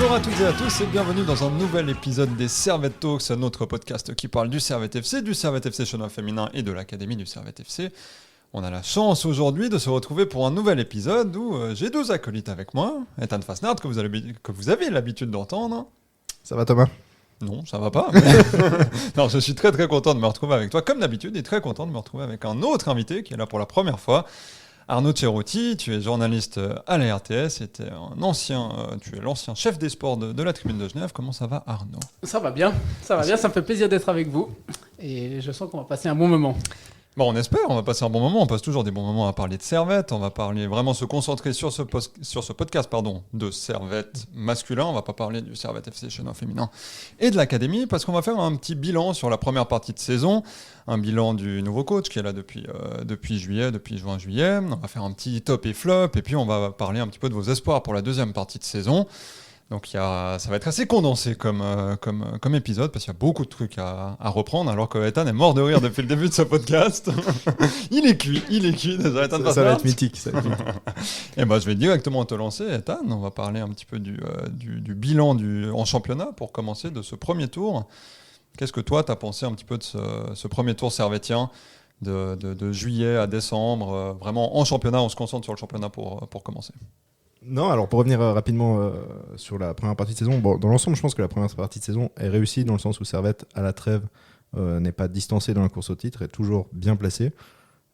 Bonjour à toutes et à tous et bienvenue dans un nouvel épisode des Servette Talks, notre podcast qui parle du Servette FC, du Servette FC Chenin féminin et de l'Académie du Servette FC. On a la chance aujourd'hui de se retrouver pour un nouvel épisode où j'ai deux acolytes avec moi. Ethan Fasnard, que vous avez l'habitude d'entendre. Ça va Thomas ? Non, ça va pas. Non, je suis très content de me retrouver avec toi comme d'habitude et très content de me retrouver avec un autre invité qui est là pour la première fois. Arnaud Cerutti, tu es journaliste à la RTS et tu es l'ancien chef des sports de la Tribune de Genève. Comment ça va, Arnaud ? Ça va bien, ça me fait plaisir d'être avec vous et je sens qu'on va passer un bon moment. Bon, on espère, on va passer un bon moment, on passe toujours des bons moments à parler de Servette, on va vraiment se concentrer sur ce podcast de Servette masculin, on va pas parler du Servette FC Chenin féminin et de l'Académie, parce qu'on va faire un petit bilan sur la première partie de saison, un bilan du nouveau coach qui est là depuis juin-juillet, on va faire un petit top et flop, et puis on va parler un petit peu de vos espoirs pour la deuxième partie de saison. Donc ça va être assez condensé comme épisode, parce qu'il y a beaucoup de trucs à reprendre, alors que Ethan est mort de rire depuis le début de ce podcast. Il est cuit déjà, Ethan. Ça va être mythique. Et je vais directement te lancer, Ethan. On va parler un petit peu du bilan en championnat, pour commencer, de ce premier tour. Qu'est-ce que toi, tu as pensé un petit peu de ce premier tour servettien de juillet à décembre, vraiment en championnat, on se concentre sur le championnat pour commencer. Non, alors pour revenir rapidement sur la première partie de saison, dans l'ensemble, je pense que la première partie de saison est réussie dans le sens où Servette, à la trêve, n'est pas distancé dans la course au titre, est toujours bien placé.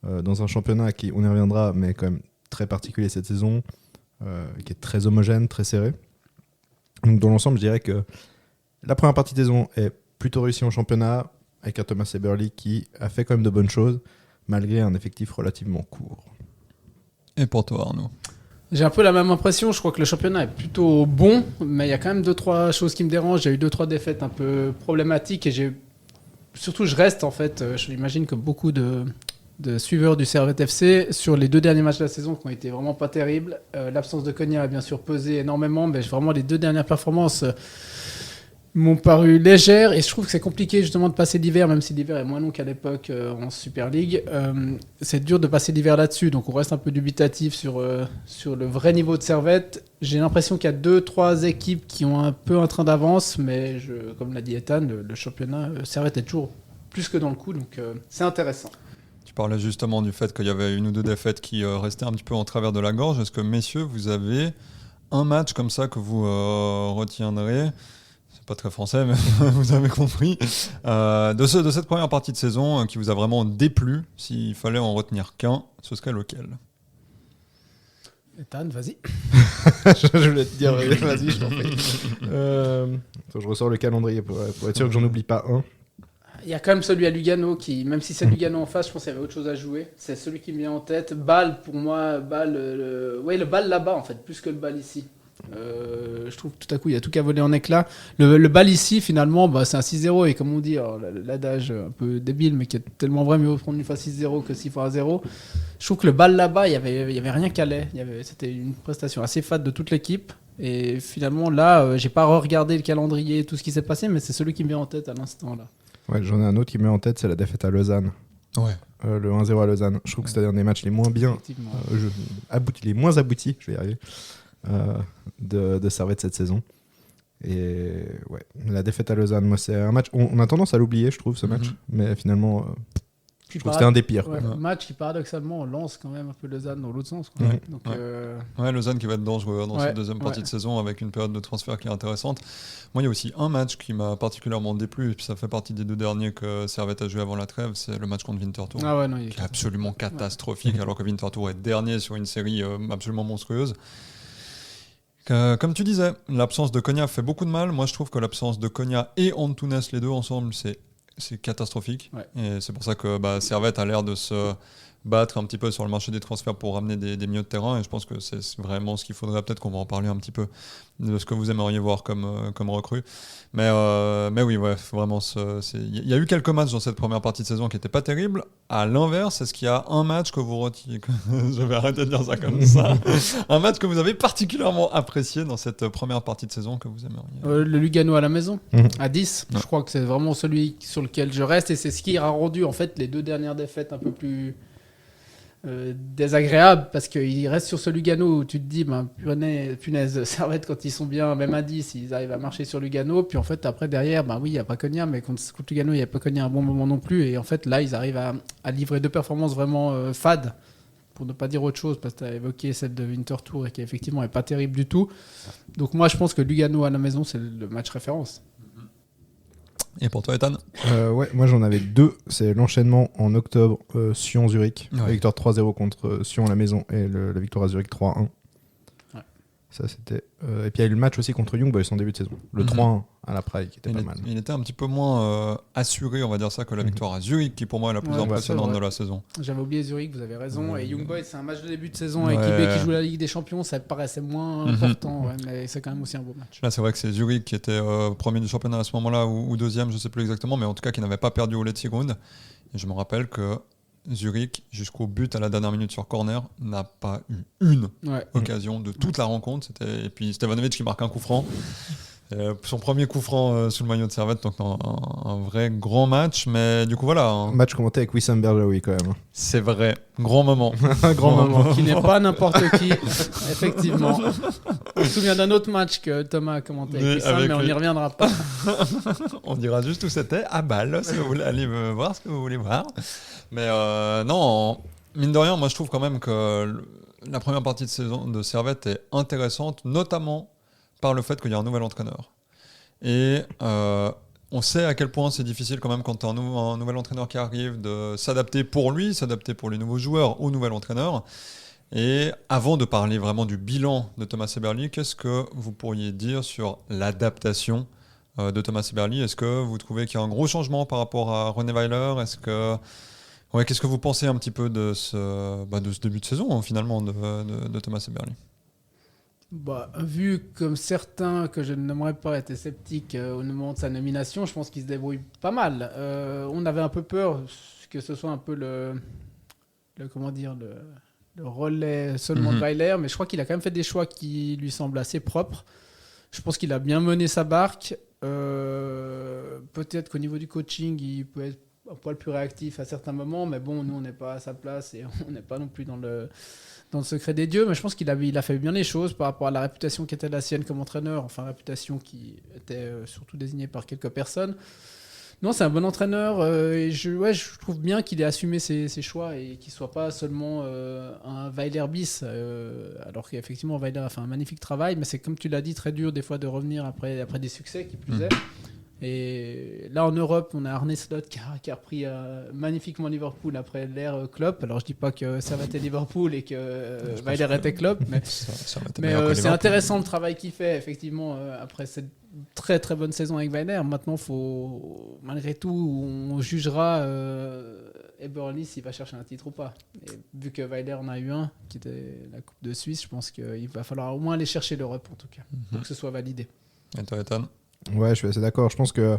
Dans un championnat qui, on y reviendra, mais quand même très particulier cette saison, qui est très homogène, très serré. Donc dans l'ensemble, je dirais que la première partie de saison est plutôt réussie en championnat, avec un Thomas Eberle qui a fait quand même de bonnes choses, malgré un effectif relativement court. Et pour toi, Arnaud ? J'ai un peu la même impression, je crois que le championnat est plutôt bon, mais il y a quand même 2-3 choses qui me dérangent. J'ai eu 2-3 défaites un peu problématiques et je reste en fait, je l'imagine que beaucoup de suiveurs du Servette FC sur les 2 derniers matchs de la saison qui ont été vraiment pas terribles. L'absence de Konya a bien sûr pesé énormément, mais vraiment les 2 dernières performances m'ont paru légères et je trouve que c'est compliqué justement de passer l'hiver, même si l'hiver est moins long qu'à l'époque en Super League. C'est dur de passer l'hiver là-dessus, donc on reste un peu dubitatif sur le vrai niveau de Servette. J'ai l'impression qu'il y a 2-3 équipes qui ont un peu un train d'avance, mais comme l'a dit Ethan, le championnat Servette est toujours plus que dans le coup, donc c'est intéressant. Tu parlais justement du fait qu'il y avait 1 ou 2 défaites qui restaient un petit peu en travers de la gorge. Est-ce que, messieurs, vous avez un match comme ça que vous retiendrez ? Pas très français, mais vous avez compris, de cette première partie de saison qui vous a vraiment déplu. S'il fallait en retenir qu'un, ce serait lequel ? Ethan, vas-y. Je voulais te dire, vas-y, je t'en prie. Je ressors le calendrier pour être sûr que j'en oublie pas un. Il y a quand même celui à Lugano qui, même si c'est Lugano en face, je pense qu'il y avait autre chose à jouer. C'est celui qui me vient en tête. Bâle, pour moi, le Bâle là-bas, en fait, plus que le Bâle ici. Je trouve que tout à coup il y a tout qu'à voler en éclats. Le Bâle ici finalement c'est un 6-0 et comme on dit, l'adage un peu débile mais qui est tellement vrai, mieux vaut prendre une fois 6-0 que 6 fois 1-0. Je trouve que le Bâle là-bas il y avait rien qu'à aller. C'était une prestation assez fade de toute l'équipe et finalement là j'ai pas regardé le calendrier et tout ce qui s'est passé, mais c'est celui qui me vient en tête à l'instant là. Ouais, j'en ai un autre qui me met en tête, c'est la défaite à Lausanne. Ouais. Le 1-0 à Lausanne. Je trouve que c'était un des matchs les moins bien, les moins aboutis, je vais y arriver, de Servette cette saison. Et ouais, la défaite à Lausanne, moi c'est un match, on a tendance à l'oublier, je trouve, ce match, mais finalement je trouve que c'était un des pires. Ouais, un match qui paradoxalement lance quand même un peu Lausanne dans l'autre sens, quoi. Ouais. Donc, Lausanne qui va être dangereux dans cette deuxième partie de saison avec une période de transfert qui est intéressante. Moi, il y a aussi un match qui m'a particulièrement déplu, et puis ça fait partie des 2 derniers que Servette a joué avant la trêve, c'est le match contre Winterthur, qui est absolument catastrophique, alors que Winterthur est dernier sur une série absolument monstrueuse. Comme tu disais, l'absence de Konya fait beaucoup de mal. Moi, je trouve que l'absence de Konya et Antunes, les 2 ensemble, c'est catastrophique. Ouais. Et c'est pour ça que Servette a l'air de se battre un petit peu sur le marché des transferts pour ramener des milieux de terrain. Et je pense que c'est vraiment ce qu'il faudrait. Peut-être qu'on va en parler un petit peu de ce que vous aimeriez voir comme recrue. Mais oui, ouais, vraiment, il y a eu quelques matchs dans cette première partie de saison qui n'étaient pas terribles. À l'inverse, est-ce qu'il y a un match que vous retirez je vais arrêter de dire ça comme ça. Un match que vous avez particulièrement apprécié dans cette première partie de saison que vous aimeriez le Lugano à la maison, à 10. Ouais. Je crois que c'est vraiment celui sur lequel je reste. Et c'est ce qui a rendu en fait les 2 dernières défaites un peu plus désagréable parce qu'il reste sur ce Lugano où tu te dis punaise Servette quand ils sont bien même à 10 ils arrivent à marcher sur Lugano, puis en fait après derrière oui il y a Paconia, mais contre Lugano il y a Paconia un bon moment non plus, et en fait là ils arrivent à livrer 2 performances vraiment fades, pour ne pas dire autre chose, parce que tu as évoqué celle de Winterthur et qui effectivement n'est pas terrible du tout. Donc moi je pense que Lugano à la maison c'est le match référence. Et pour toi, Ethan? Ouais, moi j'en avais 2. C'est l'enchaînement en octobre, Sion-Zurich. Ouais. La victoire 3-0 contre Sion à la maison et la victoire à Zurich 3-1. Ouais. Ça c'était. Et puis il y a eu le match aussi contre Young Boys en début de saison. Le 3-1 à la Praille qui était pas mal. Il était un petit peu moins assuré, on va dire ça, que la victoire à Zurich, qui pour moi est la plus impressionnante de la saison. J'avais oublié Zurich, vous avez raison. Et Young Boys, c'est un match de début de saison avec IB qui joue la Ligue des Champions, ça paraissait moins important, mais c'est quand même aussi un beau match. Là, c'est vrai que c'est Zurich qui était premier du championnat à ce moment-là, ou deuxième, je ne sais plus exactement, mais en tout cas qui n'avait pas perdu au Letzigrund. Et je me rappelle que Zurich, jusqu'au but à la dernière minute sur corner, n'a pas eu une occasion de toute la rencontre. Et puis Stevanovic qui marque un coup franc. Son premier coup franc sous le maillot de Servette, donc un vrai grand match, mais du coup voilà. Un match commenté avec Wissam Berjaoui quand même. C'est vrai, grand moment. Un grand moment. Qui n'est pas n'importe qui, effectivement. Je me souviens d'un autre match que Thomas a commenté avec Wissam, mais on n'y reviendra pas. On dira juste où c'était, à Bâle, si vous voulez aller voir ce que vous voulez voir. Mais non, mine de rien, moi je trouve quand même que la première partie de saison de Servette est intéressante, notamment par le fait qu'il y a un nouvel entraîneur. Et on sait à quel point c'est difficile quand même quand tu as un nouvel entraîneur qui arrive de s'adapter pour lui, s'adapter pour les nouveaux joueurs au nouvel entraîneur. Et avant de parler vraiment du bilan de Thomas Eberle, qu'est-ce que vous pourriez dire sur l'adaptation de Thomas Eberle? Est-ce que vous trouvez qu'il y a un gros changement par rapport à René Weiler? Qu'est-ce que vous pensez un petit peu de ce début de saison finalement de Thomas Eberle? Vu comme certains que je n'aimerais pas étaient sceptiques au moment de sa nomination, je pense qu'il se débrouille pas mal. On avait un peu peur que ce soit un peu le relais seulement de Weiler, mais je crois qu'il a quand même fait des choix qui lui semblent assez propres. Je pense qu'il a bien mené sa barque. Peut-être qu'au niveau du coaching, il peut être un poil plus réactif à certains moments, mais bon, nous on n'est pas à sa place et on n'est pas non plus dans le secret des dieux, mais je pense qu'il a fait bien les choses par rapport à la réputation qui était la sienne comme entraîneur, enfin réputation qui était surtout désignée par quelques personnes. Non, c'est un bon entraîneur et je trouve bien qu'il ait assumé ses choix et qu'il ne soit pas seulement un Weiler bis, alors qu'effectivement Weiler a fait un magnifique travail, mais c'est comme tu l'as dit, très dur des fois de revenir après des succès qui plus est. Et là en Europe, on a Arne Slot qui a repris magnifiquement Liverpool après l'ère Klopp. Alors je dis pas que ça va être Liverpool et que Weiler était Klopp, mais, c'est intéressant le travail qu'il fait effectivement après cette très très bonne saison avec Weiler. Maintenant, malgré tout, on jugera Eberle s'il va chercher un titre ou pas. Et vu que Weiler en a eu un, qui était la Coupe de Suisse, je pense qu'il va falloir au moins aller chercher l'Europe en tout cas, pour que ce soit validé. Et toi, Ethan? Ouais, je suis assez d'accord. Je pense que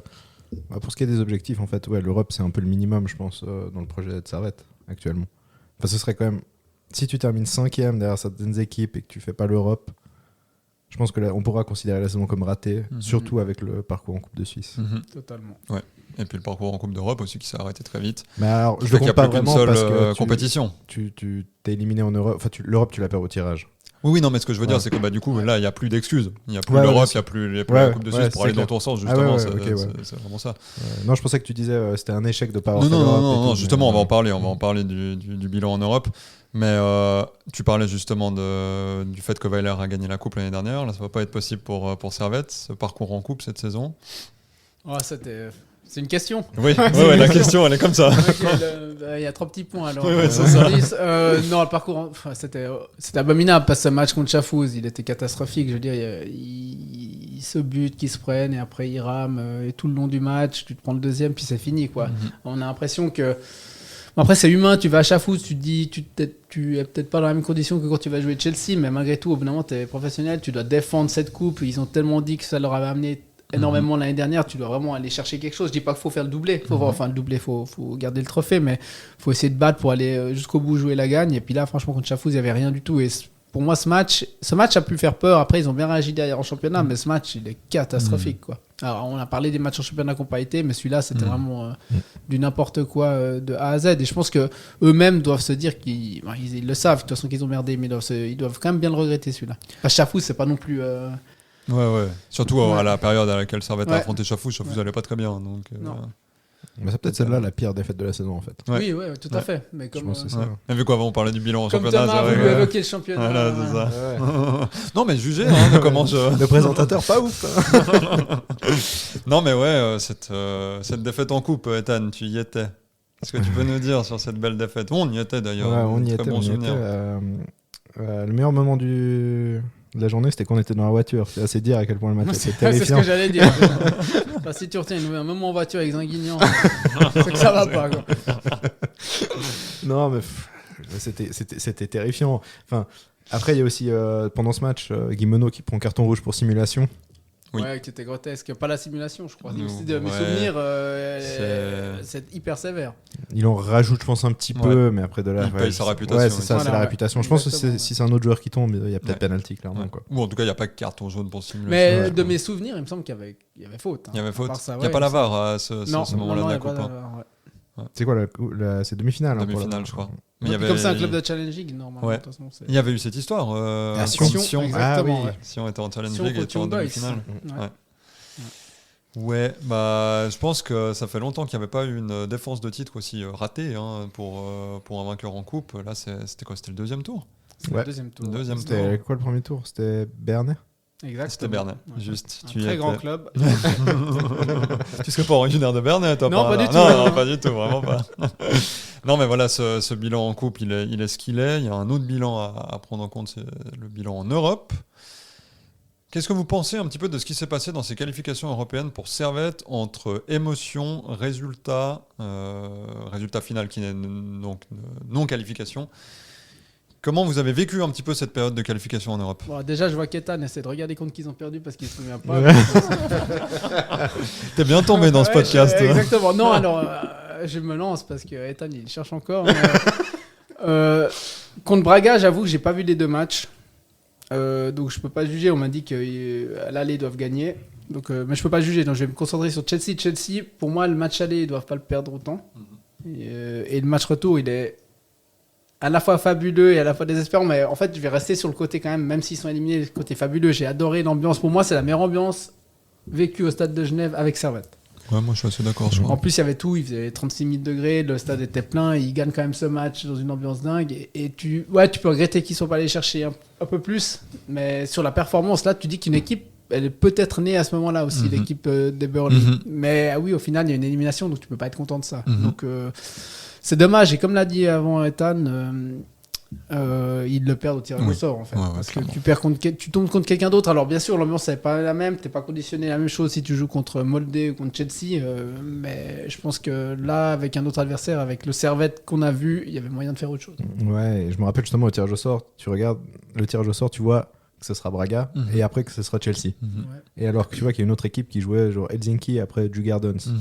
pour ce qui est des objectifs, en fait, l'Europe c'est un peu le minimum, je pense, dans le projet de Servette actuellement. Enfin, ce serait quand même, si tu termines 5e derrière certaines équipes et que tu fais pas l'Europe, je pense que là, on pourra considérer la saison comme ratée, surtout avec le parcours en Coupe de Suisse. Totalement. Ouais. Et puis le parcours en Coupe d'Europe aussi qui s'est arrêté très vite. Mais alors, je ne compte pas vraiment parce que compétition. Tu t'es éliminé en Europe. Enfin, l'Europe, tu la perds au tirage. Oui, non, mais ce que je veux dire, c'est que du coup, là, il n'y a plus d'excuses. Il n'y a plus l'Europe, il n'y a plus la Coupe de Suisse pour aller dans ton sens, justement. C'est vraiment ça. Non, je pensais que tu disais c'était un échec de ne pas avoir fait l'Europe. Non, justement, on va en parler du bilan en Europe. Mais tu parlais justement du fait que Weiler a gagné la Coupe l'année dernière. Là, ça ne va pas être possible pour Servette, ce parcours en Coupe cette saison. C'est une question. Oui, la question, elle est comme ça. Il y a 3 petits points alors. C'est ça. Non, le parcours, c'était abominable parce que ce match contre Chafouz, il était catastrophique. Je veux dire, il se bute, qui se prennent et après il rame et tout le long du match, tu te prends le deuxième puis c'est fini quoi. On a l'impression que après c'est humain, tu vas à Chafouz, tu te dis tu es peut-être pas dans la même condition que quand tu vas jouer Chelsea, mais malgré tout au bout d'un moment tu es professionnel, tu dois défendre cette coupe. Ils ont tellement dit que ça leur avait amené énormément l'année dernière, tu dois vraiment aller chercher quelque chose. Je dis pas qu'il faut faire le doublé, faut garder le trophée, mais faut essayer de battre pour aller jusqu'au bout, jouer la gagne. Et puis là, franchement, contre Chafouz, il y avait rien du tout. Et pour moi, ce match a pu faire peur. Après, ils ont bien réagi derrière en championnat, mais ce match, il est catastrophique, quoi. Alors, on a parlé des matchs en championnat qui n'ont pas été, mais celui-là, c'était vraiment du n'importe quoi de A à Z. Et je pense qu'eux-mêmes doivent se dire qu'ils le savent, de toute façon qu'ils ont merdé, mais ils doivent quand même bien le regretter, celui-là. Chafouz, c'est pas non plus... Ouais. Surtout à la période à laquelle Servette a affronté Chafouz allait pas très bien. Donc, mais c'est peut-être celle-là la pire défaite de la saison en fait. Oui, tout à fait. Mais comme, je pense que c'est ça. Mais vu quoi, avant on parlait du bilan en comme championnat. Thomas a voulu évoquer le championnat. Voilà, c'est ça. Non, mais jugez de comment je. Le présentateur, pas ouf. Non, mais cette défaite en coupe, Ethan, tu y étais. Est-ce que tu peux nous dire sur cette belle défaite? On y était d'ailleurs. Ouais, on y Très était. bon souvenir. Le meilleur moment de la journée, c'était qu'on était dans la voiture. C'est assez dire à quel point le match était terrifiant. C'est ce que j'allais dire. Enfin, si tu retiens un moment en voiture avec Zinguignan, c'est que ça va pas. Quoi. Non, mais c'était terrifiant. Enfin, après, il y a aussi, pendant ce match, Guimeno qui prend carton rouge pour simulation. Oui. Ouais, qui était grotesque. Pas la simulation, je crois. Aussi de mes souvenirs, c'est hyper sévère. Il en rajoute, je pense, un petit peu, mais après de là. Il paye sa réputation. Ouais, c'est ça, c'est la réputation. Je pense que si c'est un autre joueur qui tombe, il y a peut-être penalty, clairement. Quoi. Ou en tout cas, il n'y a pas de carton jaune pour simulation. Mais de mes souvenirs, il me semble qu'il y avait faute. Il y avait faute. Il n'y a pas la VAR à ce moment-là de la coupe. C'est quoi c'est demi-finale? Demi-finale, je crois. Mais comme c'est un club de Challenge League, normalement. Ouais. Il y avait eu cette histoire. Sion, exactement. Sion était en Challenge Sion League et était en demi-finale. Ouais, je pense que ça fait longtemps qu'il n'y avait pas eu une défense de titre aussi ratée pour un vainqueur en coupe. Là, c'était quoi? C'était le deuxième tour? Le deuxième tour. C'était quoi le premier tour? C'était Bernay? Exactement. C'était Bernay, juste. Un très grand club. Tu serais pas originaire de Bernay, toi? Non, pas du tout. Non, pas du tout, vraiment pas. Non, mais voilà, ce bilan en coupe, il est ce qu'il est. Il y a un autre bilan à prendre en compte, c'est le bilan en Europe. Qu'est-ce que vous pensez un petit peu de ce qui s'est passé dans ces qualifications européennes pour Servette entre émotion, résultat final qui n'est donc non-qualification? Comment vous avez vécu un petit peu cette période de qualification en Europe? Déjà, je vois qu'Ethan essaie de regarder contre qui ils ont perdu parce qu'il ne se souvient pas. T'es bien tombé dans ce podcast. Exactement. Non, alors, je me lance parce que Ethan, il cherche encore. Contre Braga, j'avoue que j'ai pas vu les deux matchs. Donc je peux pas juger. On m'a dit qu'à l'aller ils doivent gagner. Donc, mais je peux pas juger. Donc je vais me concentrer sur Chelsea. Chelsea, pour moi, le match aller, ils doivent pas le perdre autant. Et le match retour, il est à la fois fabuleux et à la fois désespérant. Mais en fait, je vais rester sur le côté quand même s'ils sont éliminés, le côté fabuleux. J'ai adoré l'ambiance. Pour moi, c'est la meilleure ambiance vécue au stade de Genève avec Servette. Ouais, moi je suis assez d'accord. En plus, il y avait tout, il faisait 36 000 degrés, le stade était plein, ils gagnent quand même ce match dans une ambiance dingue. Et tu peux regretter qu'ils ne soient pas allés chercher un peu plus, mais sur la performance, là, tu dis qu'une équipe, elle est peut-être née à ce moment-là aussi, l'équipe des Burley. Mais oui, au final, il y a une élimination, donc tu ne peux pas être content de ça. Donc c'est dommage, et comme l'a dit avant Ethan, ils le perdent au tirage au sort en fait. Parce que tu tombes contre quelqu'un d'autre. Alors bien sûr, l'ambiance n'est pas la même, tu n'es pas conditionné la même chose si tu joues contre Molde ou contre Chelsea. Mais je pense que là, avec un autre adversaire, avec le Servette qu'on a vu, il y avait moyen de faire autre chose. Ouais, et je me rappelle justement au tirage au sort, tu regardes le tirage au sort, tu vois que ce sera Braga et après que ce sera Chelsea. Et alors que tu vois qu'il y a une autre équipe qui jouait genre Helsinki après Djurgårdens.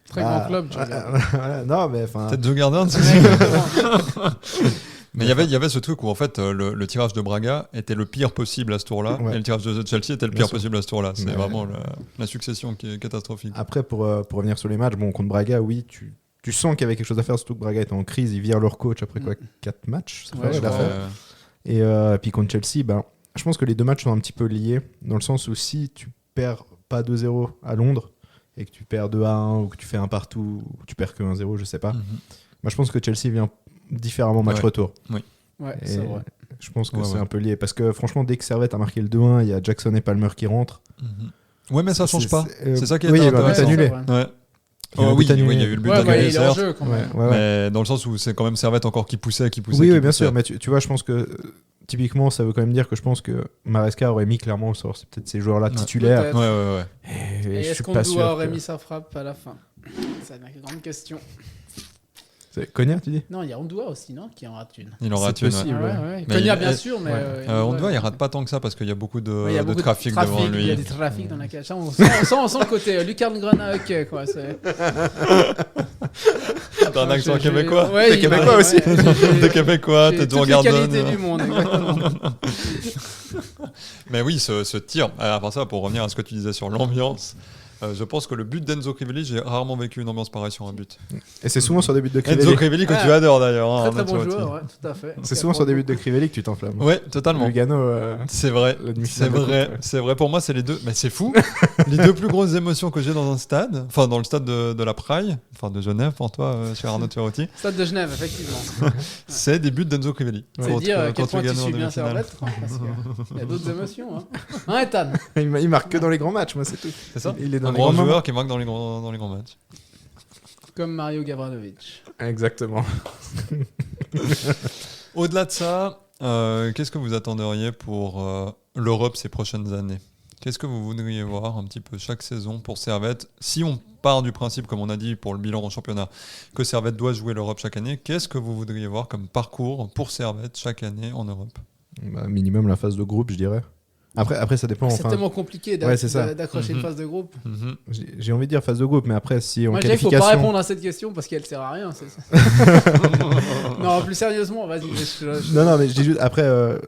Très grand club. Non, mais enfin. Peut-être Djurgårdens. Mais il y avait ce truc où en fait le tirage de Braga était le pire possible à ce tour-là et le tirage de Chelsea était le pire possible à ce tour-là. C'est vraiment la succession qui est catastrophique. Après, pour revenir sur les matchs, contre Braga, oui, tu sens qu'il y avait quelque chose à faire, surtout que Braga était en crise, ils virent leur coach après 4 matchs. Et puis contre Chelsea, je pense que les deux matchs sont un petit peu liés, dans le sens où si tu perds pas 2-0 à Londres et que tu perds 2-1 ou que tu fais un partout ou que tu perds que 1-0, je sais pas, je pense que Chelsea vient différemment match retour. Oui. Ouais, c'est vrai. Je pense que c'est un peu lié parce que franchement, dès que Servette a marqué le 2-1, il y a Jackson et Palmer qui rentrent. Ouais, mais ça change pas. C'est ça qui est intéressant. Il y a annulé. il y a eu le but annulé. Il est en jeu quand même. Mais dans le sens où c'est quand même Servette encore qui poussait. Oui, bien sûr. Mais tu vois, je pense que typiquement, ça veut quand même dire que je pense que Maresca aurait mis clairement c'est peut-être ces joueurs-là titulaires. Ouais. Et est-ce qu'on aurait mis sa frappe à la fin? C'est une grande question. C'est Konya, tu dis? Non, il y a Ondoa aussi, non? Qui en rate une. Il en rate une. Konya, bien sûr, mais. Ondoa, il rate pas tant que ça parce qu'il y a beaucoup de trafic devant lui. Il y a des trafics dans la cage. On sent le côté Lucarne Grana, quoi. T'as un accent québécois? T'es québécois aussi. T'es québécois, t'es Djurgården. Toutes les qualités du monde, exactement. Mais oui, ce tir. À part ça, pour revenir à ce que tu disais sur l'ambiance, je pense que le but d'Enzo Crivelli, j'ai rarement vécu une ambiance pareille sur un but. Et c'est souvent sur des buts de Crivelli. Enzo Crivelli que tu adores d'ailleurs. Très bon joueur, ouais, tout à fait. C'est souvent sur des buts de Crivelli que tu t'enflammes. Ouais, totalement. Lugano. C'est vrai. C'est vrai. Pour moi, c'est les deux. Mais c'est fou. Les deux plus grosses émotions que j'ai dans un stade, enfin dans le stade de la Praille, enfin de Genève pour toi, cher Arnaud Turotti. Stade de Genève, effectivement. C'est des buts d'Enzo Crivelli. C'est dire à quel point tu suis bien Servette. Il y a d'autres émotions. Hein, Ethan. Il marque que dans les grands matchs, moi c'est tout. C'est ça. Il est dans un les grand grands joueur qui marque dans les grands matchs. Comme Mario Gavranovic. Exactement. Au-delà de ça, qu'est-ce que vous attenderiez pour l'Europe ces prochaines années ? Qu'est-ce que vous voudriez voir un petit peu chaque saison pour Servette ? Si on part du principe, comme on a dit pour le bilan en championnat, que Servette doit jouer l'Europe chaque année, qu'est-ce que vous voudriez voir comme parcours pour Servette chaque année en Europe ? Minimum la phase de groupe, je dirais. Après ça dépend. C'est tellement compliqué d'accrocher une phase de groupe. J'ai envie de dire phase de groupe, mais après, si on moi, qualification... il ne faut pas répondre à cette question parce qu'elle sert à rien. C'est ça. Non, plus sérieusement, vas-y. Non, mais je dis juste, après,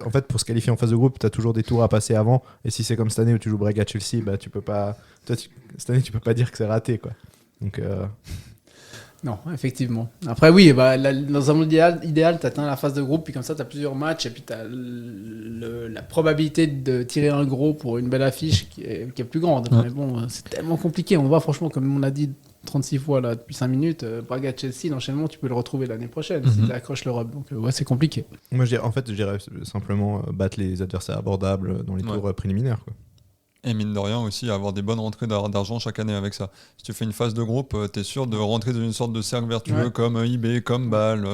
en fait, pour se qualifier en phase de groupe, tu as toujours des tours à passer avant. Et si c'est comme cette année où tu joues Braga-Chelsea, bah, tu peux pas... cette année, tu peux pas dire que c'est raté, quoi. Donc... Non, effectivement. Après, oui, dans un monde idéal, tu atteins la phase de groupe, puis comme ça, tu as plusieurs matchs, et puis tu as la probabilité de tirer un gros pour une belle affiche qui est plus grande. Ouais. Mais bon, c'est tellement compliqué. On voit, franchement, comme on a dit 36 fois là, depuis 5 minutes, Braga-Chelsea, l'enchaînement, tu peux le retrouver l'année prochaine si tu accroches l'Europe. Donc, ouais, c'est compliqué. Moi, je dirais simplement battre les adversaires abordables dans les tours préliminaires, quoi. Et mine de rien aussi, avoir des bonnes rentrées d'argent chaque année avec ça. Si tu fais une phase de groupe, tu es sûr de rentrer dans une sorte de cercle vertueux comme eBay, comme Bâle,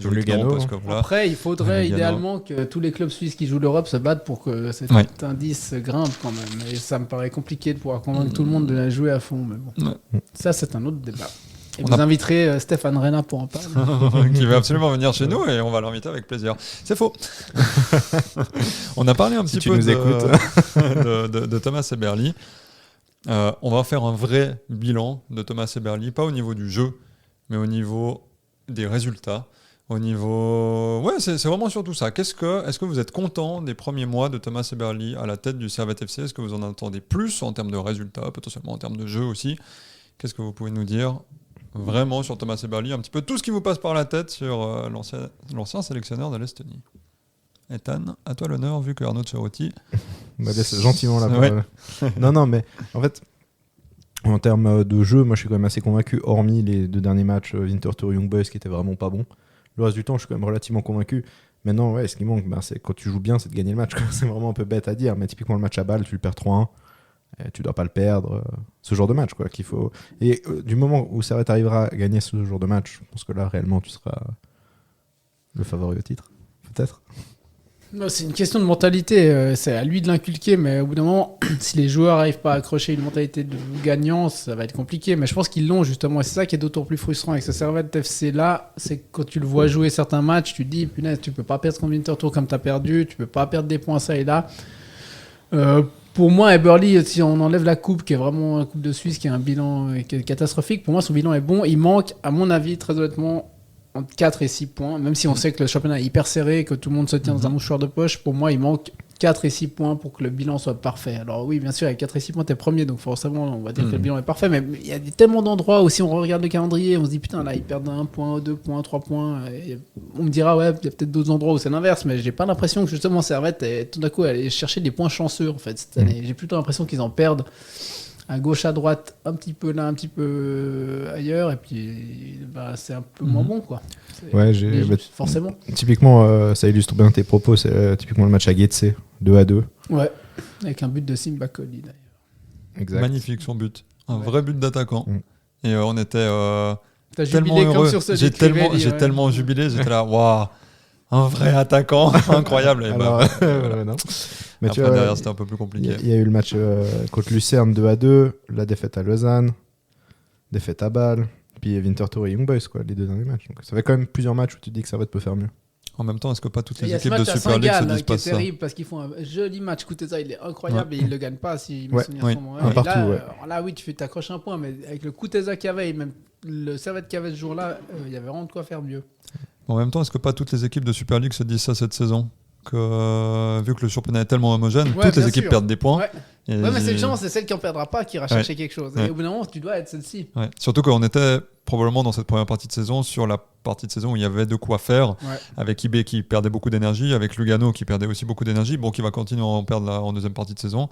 Lugano. Parce que, voilà. Après, il faudrait idéalement que tous les clubs suisses qui jouent l'Europe se battent pour que cet indice grimpe quand même. Et ça me paraît compliqué de pouvoir convaincre tout le monde de la jouer à fond. Mais bon, ça c'est un autre débat. Et vous inviterez Stéphane Reyna pour en parler. Qui va absolument venir chez nous et on va l'inviter avec plaisir. C'est faux. On a parlé un petit peu de Thomas Eberli. On va faire un vrai bilan de Thomas Eberli, pas au niveau du jeu, mais au niveau des résultats. Au niveau... Ouais, c'est vraiment surtout ça. Est-ce que vous êtes content des premiers mois de Thomas Eberli à la tête du Servette FC ? Est-ce que vous en attendez plus en termes de résultats, potentiellement en termes de jeu aussi ? Qu'est-ce que vous pouvez nous dire vraiment sur Thomas Eberli, un petit peu tout ce qui vous passe par la tête sur l'ancien sélectionneur de l'Estonie. Ethan, à toi l'honneur, vu que Arnaud Turotti laisse gentiment la parole. Non, mais en fait, en termes de jeu, moi je suis quand même assez convaincu, hormis les 2 derniers matchs Winterthur Young Boys qui étaient vraiment pas bons. Le reste du temps, je suis quand même relativement convaincu. Maintenant, ce qui manque, c'est quand tu joues bien, c'est de gagner le match. C'est vraiment un peu bête à dire, mais typiquement le match à Bâle, tu le perds 3-1. Et tu dois pas le perdre, ce genre de match quoi, qu'il faut. Et du moment où Servette arrivera à gagner ce genre de match, je pense que là réellement tu seras le favori au titre, peut-être. Non, c'est une question de mentalité, c'est à lui de l'inculquer, mais au bout d'un moment, si les joueurs n'arrivent pas à accrocher une mentalité de gagnant, ça va être compliqué. Mais je pense qu'ils l'ont justement, et c'est ça qui est d'autant plus frustrant avec ce Servette FC là, c'est que quand tu le vois jouer certains matchs, tu te dis punaise, tu peux pas perdre contre Winterthur comme tu as perdu, tu peux pas perdre des points ça et là. Pour moi, Eberli, si on enlève la coupe, qui est vraiment une coupe de Suisse, qui a un bilan qui est catastrophique, pour moi, son bilan est bon. Il manque, à mon avis, très honnêtement, entre 4 et 6 points. Même si on sait que le championnat est hyper serré, que tout le monde se tient dans un mouchoir de poche, pour moi, il manque 4 et 6 points pour que le bilan soit parfait. Alors oui, bien sûr, avec 4 et 6 points, t'es premier, donc forcément, on va dire que le bilan est parfait, mais il y a tellement d'endroits où si on regarde le calendrier, on se dit putain, là, ils perdent 1 point, 2 points, 3 points. Et on me dira, ouais, il y a peut-être d'autres endroits où c'est l'inverse, mais j'ai pas l'impression que justement Servette est tout d'un coup aller chercher des points chanceux, en fait, cette année. J'ai plutôt l'impression qu'ils en perdent à gauche, à droite, un petit peu là, un petit peu ailleurs, et puis c'est un peu moins bon, quoi. Ouais, forcément. Typiquement, ça illustre bien tes propos, c'est typiquement le match à Getse, 2-2. Ouais, avec un but de Simba Koli d'ailleurs. Exact. Magnifique son but, un vrai but d'attaquant. Et on était tellement heureux. J'ai tellement jubilé, j'étais là, waouh, un vrai attaquant, incroyable. Et alors, non. Mais après, derrière, c'était un peu plus compliqué. Il y a eu le match contre Lucerne 2-2, la défaite à Lausanne, défaite à Bâle, puis Winterthur et Young Boys, quoi, les 2 derniers matchs. Donc, ça fait quand même plusieurs matchs où tu te dis que Servette peut faire mieux. En même temps, est-ce que pas toutes les équipes de Super League se disent pas ça ? C'est terrible parce qu'ils font un joli match. Kuteza, il est incroyable et il le gagne pas si me souviens son moment. Là, oui, tu t'accroches un point, mais avec le Kuteza qu'il y avait et même le Servette qu'il y avait ce jour-là, il y avait vraiment de quoi faire mieux. En même temps, est-ce que pas toutes les équipes de Super League se disent ça cette saison ? que vu que le championnat est tellement homogène, Ouais, toutes les bien équipes sûr. perdent des points. Ouais. Et Ouais, mais c'est justement, c'est celle qui en perdra pas qui ira chercher quelque chose. Ouais. Et au bout d'un moment, tu dois être celle-ci. Ouais. Surtout qu'on était probablement dans cette première partie de saison sur la partie de saison où il y avait de quoi faire, Ouais. avec IB qui perdait beaucoup d'énergie, avec Lugano qui perdait aussi beaucoup d'énergie, bon, qui va continuer à en perdre en deuxième partie de saison.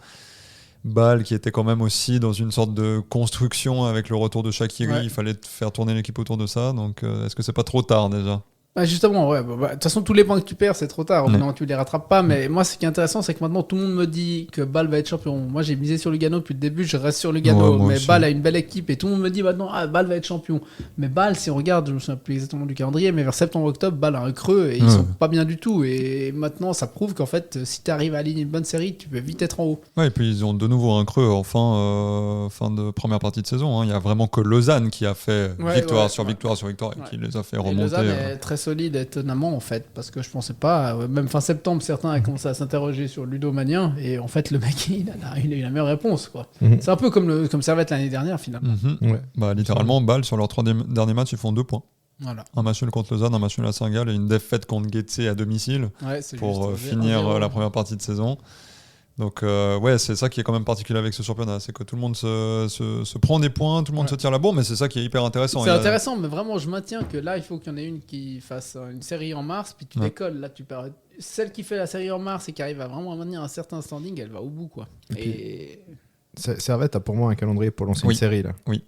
Bâle qui était quand même aussi dans une sorte de construction avec le retour de Shaqiri, Ouais. il fallait faire tourner l'équipe autour de ça, donc est-ce que c'est pas trop tard déjà? Bah justement, ouais. De toute façon, tous les points que tu perds, c'est trop tard. Ouais. Non, tu les rattrapes pas. Mais moi, ce qui est intéressant, c'est que maintenant, tout le monde me dit que Bâle va être champion. Moi, j'ai misé sur Lugano depuis le début. Je reste sur Lugano. Ouais, moi mais aussi. Bâle a une belle équipe. Et tout le monde me dit maintenant, Bâle va être champion. Mais Bâle, si on regarde, je me souviens plus exactement du calendrier, mais vers septembre-octobre, Bâle a un creux. Et ils sont pas bien du tout. Et maintenant, ça prouve qu'en fait, si tu arrives à aligner une bonne série, tu peux vite être en haut. Ouais, et puis ils ont de nouveau un creux en fin de première partie de saison, hein. Il y a vraiment que Lausanne qui a fait victoire sur victoire sur victoire et qui les a fait Et remonter. Lausanne est très solide, étonnamment, en fait, parce que je pensais pas, même fin septembre, certains ont commencé à s'interroger sur Ludo Magnin, et en fait, le mec, il a eu la meilleure réponse, quoi. Mhm. C'est un peu comme Servette l'année dernière, finalement. Mhm. Ouais. Bah, littéralement, Bâle, sur leurs 3 derniers matchs, ils font 2 points. Voilà. Un match nul contre Lausanne, un match nul à Saint-Gall et une défaite contre Getse à domicile Ouais, c'est pour juste finir 1-0. la première partie de saison. Donc ouais, c'est ça qui est quand même particulier avec ce championnat, c'est que tout le monde se prend des points, tout le monde Ouais. se tire la bourre, mais c'est ça qui est hyper intéressant. C'est Il y a- intéressant, mais vraiment, je maintiens que là, il faut qu'il y en ait une qui fasse une série en mars, puis tu Ouais. décolles. Là, tu perds. Celle qui fait la série en mars et qui arrive à vraiment maintenir un certain standing, elle va au bout, quoi. Et Servette a pour moi un calendrier pour lancer Oui. une série là. Oui.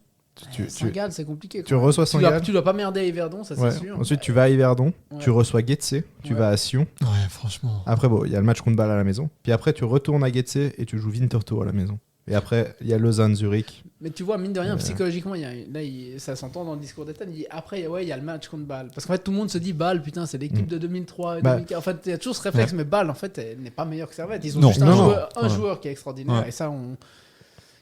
Saint-Gall, c'est compliqué. Tu reçois Saint-Gall. Tu dois pas merder à Yverdon, ça Ouais. c'est sûr. Ensuite, tu vas à Yverdon, Ouais. tu reçois Getse, tu Ouais. vas à Sion. Ouais, franchement. Après, bon, il y a le match contre Bâle à la maison. Puis après, tu retournes à Getse et tu joues Winterthur à la maison. Et après, il y a Lausanne, Zurich. Mais tu vois, mine de rien, Ouais. psychologiquement, ça s'entend dans le discours d'Ethan. Il dit après, il y a le match contre Bâle. Parce qu'en fait, tout le monde se dit Bâle, putain, c'est l'équipe de 2003 et Bah. 2004. En fait, il y a toujours ce réflexe, mais Bâle, en fait, elle n'est pas meilleure que Servette. Ils ont Non. juste Non, un non. joueur qui est extraordinaire. Ouais. Et ça,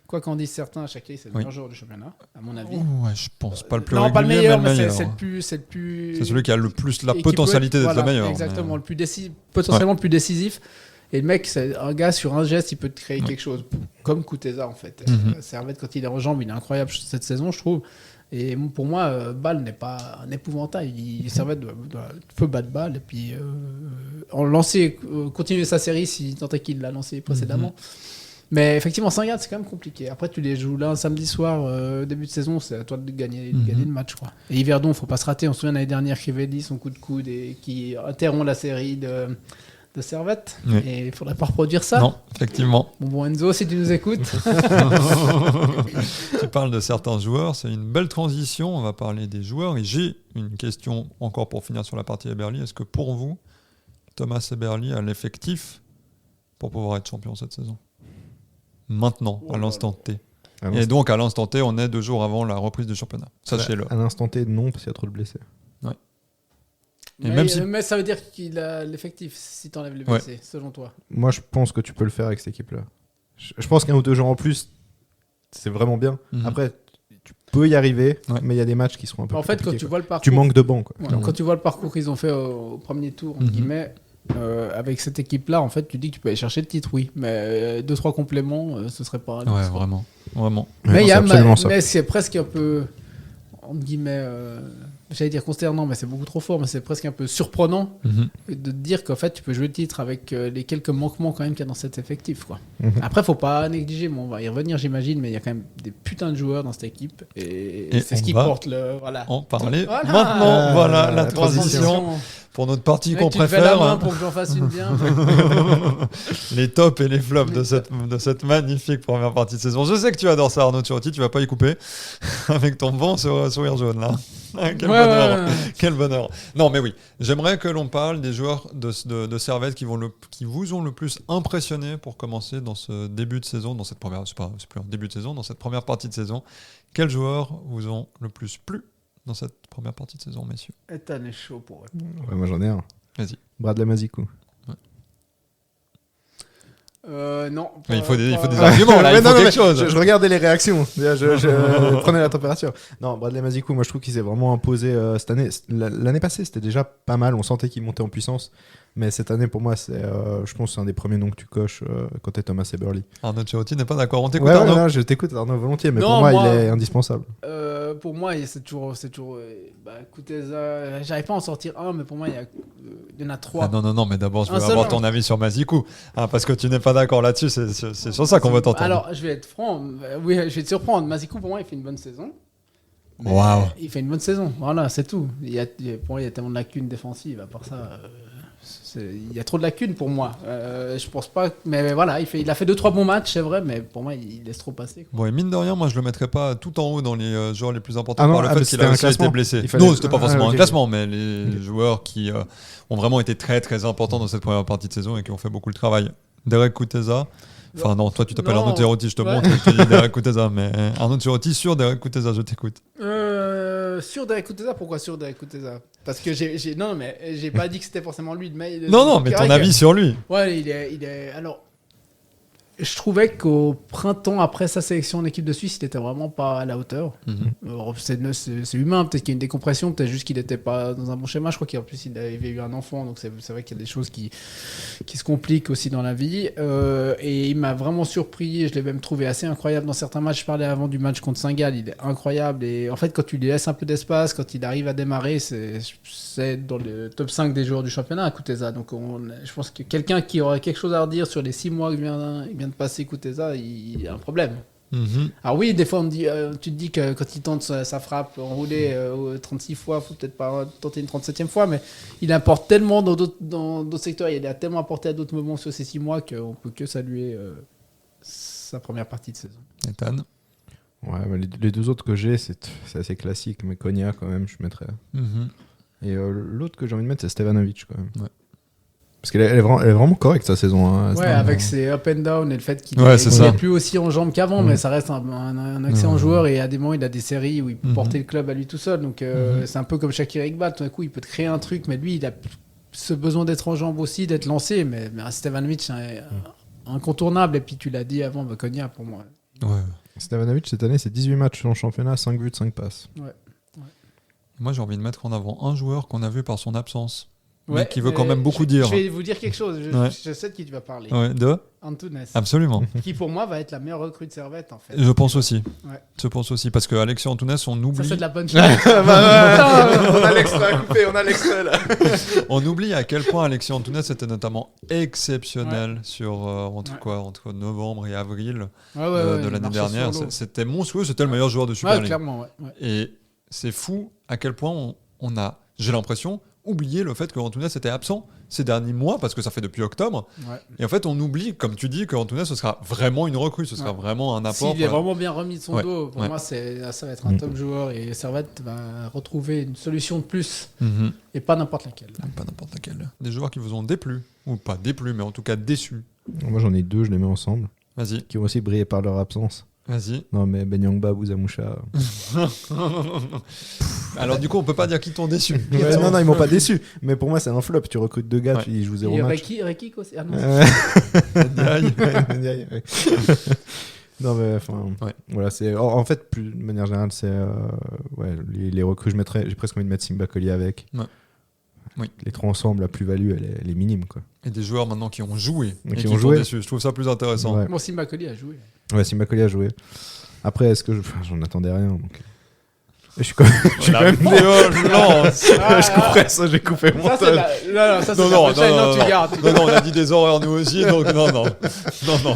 quoi qu'en disent certains, Shaqiri, c'est le Oui. meilleur joueur du championnat, à mon avis. Ouais, je pense pas le plus Non, régulier, pas le meilleur, mais mais le meilleur. c'est le plus. C'est celui qui a le plus la et qui potentialité peut être- d'être le voilà, meilleur. Exactement, mais- le plus potentiellement le plus décisif. Et le mec, c'est un gars sur un geste, il peut te créer quelque chose. Comme Kuteza, en fait. Servette, quand il est en jambes, il est incroyable cette saison, je trouve. Et pour moi, Bâle n'est pas un épouvantail. Servette peut battre Bâle et puis continuer sa série si tant est qu'il l'a lancé précédemment. Mais effectivement, Saint-Gall, c'est quand même compliqué. Après, tu les joues là un samedi soir, début de saison, c'est à toi de gagner le match, quoi. Et Yverdon, faut pas se rater. On se souvient l'année dernière, Crivelli, son coup de coude et qui interrompt la série de Servette. Oui. Et il faudrait pas reproduire ça. Non, effectivement. Bon, Enzo, si tu nous écoutes. Tu parles de certains joueurs, c'est une belle transition. On va parler des joueurs. Et j'ai une question encore pour finir sur la partie Eberly. Est-ce que pour vous, Thomas Eberly a l'effectif pour pouvoir être champion cette saison? Maintenant, à l'instant T. Et donc, à l'instant T, on est 2 jours avant la reprise du championnat. Sachez-le. À l'instant T, non, parce qu'il y a trop de blessés. Et même si- mais ça veut dire qu'il a l'effectif si t'enlèves les blessés, selon toi. Moi, je pense que tu peux le faire avec cette équipe-là. Je pense qu'un ou deux joueurs en plus, c'est vraiment bien. Mhm. Après, tu peux y arriver, Ouais. mais il y a des matchs qui seront un peu En plus fait, quand compliqués, tu quoi. vois le parcours. Tu manques de banc, quoi. Ouais, clairement. quand tu vois le parcours qu'ils ont fait au premier tour, entre Mhm. guillemets, avec cette équipe-là, en fait, tu dis que tu peux aller chercher le titre, oui. Mais 2-3 compléments, ce serait pas. Ouais, vraiment. Vraiment. Ouais, Mais il y c'est a absolument ça. mais c'est presque un peu, entre guillemets, j'allais dire consternant, mais c'est beaucoup trop fort, mais c'est presque un peu surprenant Mhm. de te dire qu'en fait, tu peux jouer le titre avec les quelques manquements quand même qu'il y a dans cet effectif, quoi. Mhm. Après, faut pas négliger, bon, on va y revenir, j'imagine, mais il y a quand même des putains de joueurs dans cette équipe, et c'est on ce qui va porte le, voilà. En parler Voilà. maintenant. Voilà la La transition pour notre partie Mec, qu'on tu te fais préfère. la main pour que j'en fasse une bien. Les tops et les flops de cette magnifique première partie de saison. Je sais que tu adores ça, Arnaud Turotti, tu vas pas y couper avec ton bon sourire jaune là. Quel bonheur. Quel bonheur. Non mais oui, j'aimerais que l'on parle des joueurs de Servette qui vous ont le plus impressionné pour commencer dans ce début de saison, dans cette première, c'est plus un début de saison, dans cette première partie de saison. Quels joueurs vous ont le plus plu dans cette première partie de saison, messieurs? Ethan est chaud pour eux. Ouais, moi, j'en ai un. Vas-y. Bradley Mazikou. Non. Mais il faut des pas- arguments là, Ouais, il faut non, quelque mais chose. Je regardais les réactions. Déjà, je prenais la température. Non, Bradley Mazikou, moi je trouve qu'il s'est vraiment imposé cette année. L'année passée, c'était déjà pas mal. On sentait qu'il montait en puissance. Mais cette année, pour moi, je pense que c'est un des premiers noms que tu coches quand t'es Thomas Eberly. Arnaud Turotti n'est pas d'accord. On t'écoute, Ouais, Arnaud. non, je t'écoute, Arnaud, volontiers. Mais Non, pour moi, moi- il est indispensable. Pour moi, c'est toujours. Écoutez, j'arrive pas à en sortir un, mais pour moi, il y a Il y en a 3. Ah non, mais d'abord, je veux avoir ton avis sur Mazikou. Parce que tu n'es pas d'accord là-dessus, c'est sur ça qu'on veut t'entendre. Alors, je vais être franc. Oui, je vais te surprendre. Mazikou, pour moi, il fait une bonne saison. Waouh. Il fait une bonne saison. Voilà, c'est tout. Pour moi, il y a tellement de lacunes défensives. À part ça, il y a trop de lacunes pour moi. Je pense pas. Mais voilà, il a fait 2-3 bons matchs, c'est vrai, mais pour moi, il laisse trop passer. Bon, et mine de rien, moi, je le mettrais pas tout en haut dans les joueurs les plus importants par le fait qu'il a aussi été blessé. Non, c'était pas forcément un classement, mais les joueurs qui ont vraiment été très très importants dans cette première partie de saison et qui ont fait beaucoup le travail. Derek Kuteza. Enfin non, toi tu t'appelles Arnaud Tirotti, je te montre, je te dis Derek Kuteza, mais Arnaud Tirotti sur Derek Kuteza, je t'écoute. Sur Derek Kuteza, pourquoi sur Derek Kuteza? Parce que non, mais j'ai pas dit que c'était forcément lui. Non, mais ton avis sur lui. Ouais, il est. Alors, je trouvais qu'au printemps, après sa sélection en équipe de Suisse, il était vraiment pas à la hauteur. C'est humain, peut-être qu'il y a une décompression, peut-être juste qu'il n'était pas dans un bon schéma. Je crois qu'en plus, il avait eu un enfant, donc c'est vrai qu'il y a des choses qui se compliquent aussi dans la vie. Et il m'a vraiment surpris, je l'ai même trouvé assez incroyable dans certains matchs. Je parlais avant du match contre Saint-Gall, il est incroyable. Et en fait, quand tu lui laisses un peu d'espace, quand il arrive à démarrer, c'est dans le top 5 des joueurs du championnat à Kuteza. Donc je pense que quelqu'un qui aurait quelque chose à redire sur les 6 mois qu'il vient de passer Kuteza, il a un problème. Alors oui, des fois on me dit, tu te dis que quand il tente sa frappe enroulée 36 fois, il faut peut-être pas tenter une 37e fois, mais il apporte tellement dans d'autres secteurs, il a tellement apporté à d'autres moments sur ces 6 mois qu'on peut que saluer sa première partie de saison. Ethan. Ouais, mais les deux autres que j'ai, c'est assez classique, mais Konya quand même, je mettrais. Et l'autre que j'ai envie de mettre, c'est Stevanovic quand même. Ouais. Parce qu'elle est vraiment correcte sa saison. Hein, ouais, avec ses up and down et le fait qu'il n'est plus aussi en jambes qu'avant, mais ça reste un excellent joueur et à des moments il a des séries où il peut porter le club à lui tout seul. Donc c'est un peu comme Shakir Iqbal, tout d'un coup il peut te créer un truc, mais lui il a ce besoin d'être en jambes aussi, d'être lancé. Mais Stevanovic c'est incontournable. Et puis tu l'as dit avant, Konya pour moi. Ouais. Stevanovic cette année c'est 18 matchs en championnat, 5 buts, 5 passes. Ouais. Moi j'ai envie de mettre en avant un joueur qu'on a vu par son absence. Mais qui veut quand même beaucoup dire. Je vais vous dire quelque chose, je sais de qui tu vas parler. Ouais, de Antunes. Absolument. Qui pour moi va être la meilleure recrue de Servette en fait. Je pense aussi. Ouais. Je pense aussi parce que Alexis Antunes, on oublie. Ça c'est de la punch. On a l'extrait là. On oublie à quel point Alexis Antunes était notamment exceptionnel sur entre novembre et avril de l'année dernière. C'était monstrueux, c'était le meilleur joueur de Super League. Clairement, ouais. Et c'est fou à quel point on a, j'ai l'impression, oublier le fait que Antunes était absent ces derniers mois parce que ça fait depuis octobre et en fait on oublie comme tu dis que Antunes ce sera vraiment une recrue, ce sera vraiment un apport. S'il est vraiment bien remis de son dos, pour moi ça va être un top joueur et Servette va retrouver une solution de plus et pas n'importe laquelle. Pas n'importe laquelle. Des joueurs qui vous ont déplu ou pas déplu mais en tout cas déçus. Moi j'en ai deux, je les mets ensemble. Vas-y. Qui ont aussi brillé par leur absence. Vas-y. Non mais Ben Yangba, Bouzamoucha. Alors du coup on peut pas dire qu'ils t'ont déçu. Non ils m'ont pas déçu. Mais pour moi c'est un flop. Tu recrutes deux gars, ils jouent 0 match. Reiki aussi. Ah non. Non mais enfin voilà c'est en fait plus de manière générale c'est les recrues j'ai presque envie de mettre Simba Collier avec. Oui. Les trois ensemble, la plus-value, elle est minime. Quoi. Et des joueurs maintenant qui ont joué et qui ont joué. Déçu. Je trouve ça plus intéressant. Bon, Simba Collier a joué. Ouais, Simba Collier a joué. Après, est-ce que j'en attendais rien donc... Je suis quand même je couperais ça, j'ai coupé mon ça, tu gardes. Non, on a dit des horreurs nous aussi, donc non,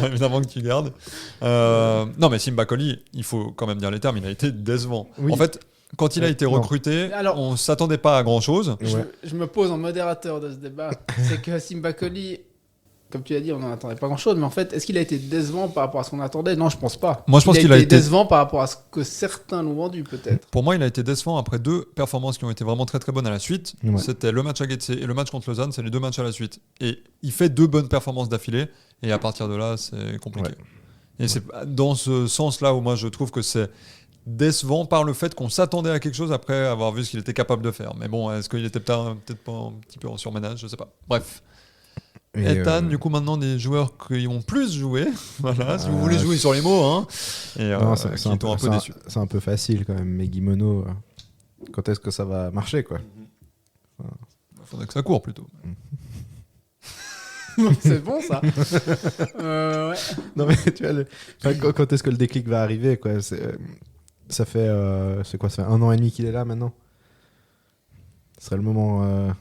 évidemment que tu gardes. Non, mais Simba Collier, il faut quand même dire les termes, il a été décevant. Oui. En fait, quand il a été recruté, on ne s'attendait pas à grand-chose. Je me pose en modérateur de ce débat. C'est que Simba Collier, comme tu l'as dit, on n'en attendait pas grand-chose. Mais en fait, est-ce qu'il a été décevant par rapport à ce qu'on attendait ? Non, je ne pense pas. Moi, je pense qu'il a été décevant par rapport à ce que certains l'ont vendu, peut-être. Pour moi, il a été décevant après deux performances qui ont été vraiment très très bonnes à la suite. Ouais. C'était le match à Getse et le match contre Lausanne. C'est les deux matchs à la suite. Et il fait deux bonnes performances d'affilée. Et à partir de là, c'est compliqué. Ouais. Et c'est dans ce sens-là où moi, je trouve que c'est décevant par le fait qu'on s'attendait à quelque chose après avoir vu ce qu'il était capable de faire. Mais bon, est-ce qu'il était peut-être pas un petit peu en surménage ? Je sais pas. Bref. Ethan, du coup, maintenant, des joueurs qui ont plus joué. Voilà, si vous voulez jouer sur les mots. Hein, et c'est un peu déçu. C'est un peu facile quand même. Mais Guimono, quand est-ce que ça va marcher quoi ? Faudrait que ça court plutôt. C'est bon ça. Ouais. Non mais tu vois, quand est-ce que le déclic va arriver quoi ? Ça fait ça fait 1 an et demi qu'il est là maintenant. Ce serait le moment.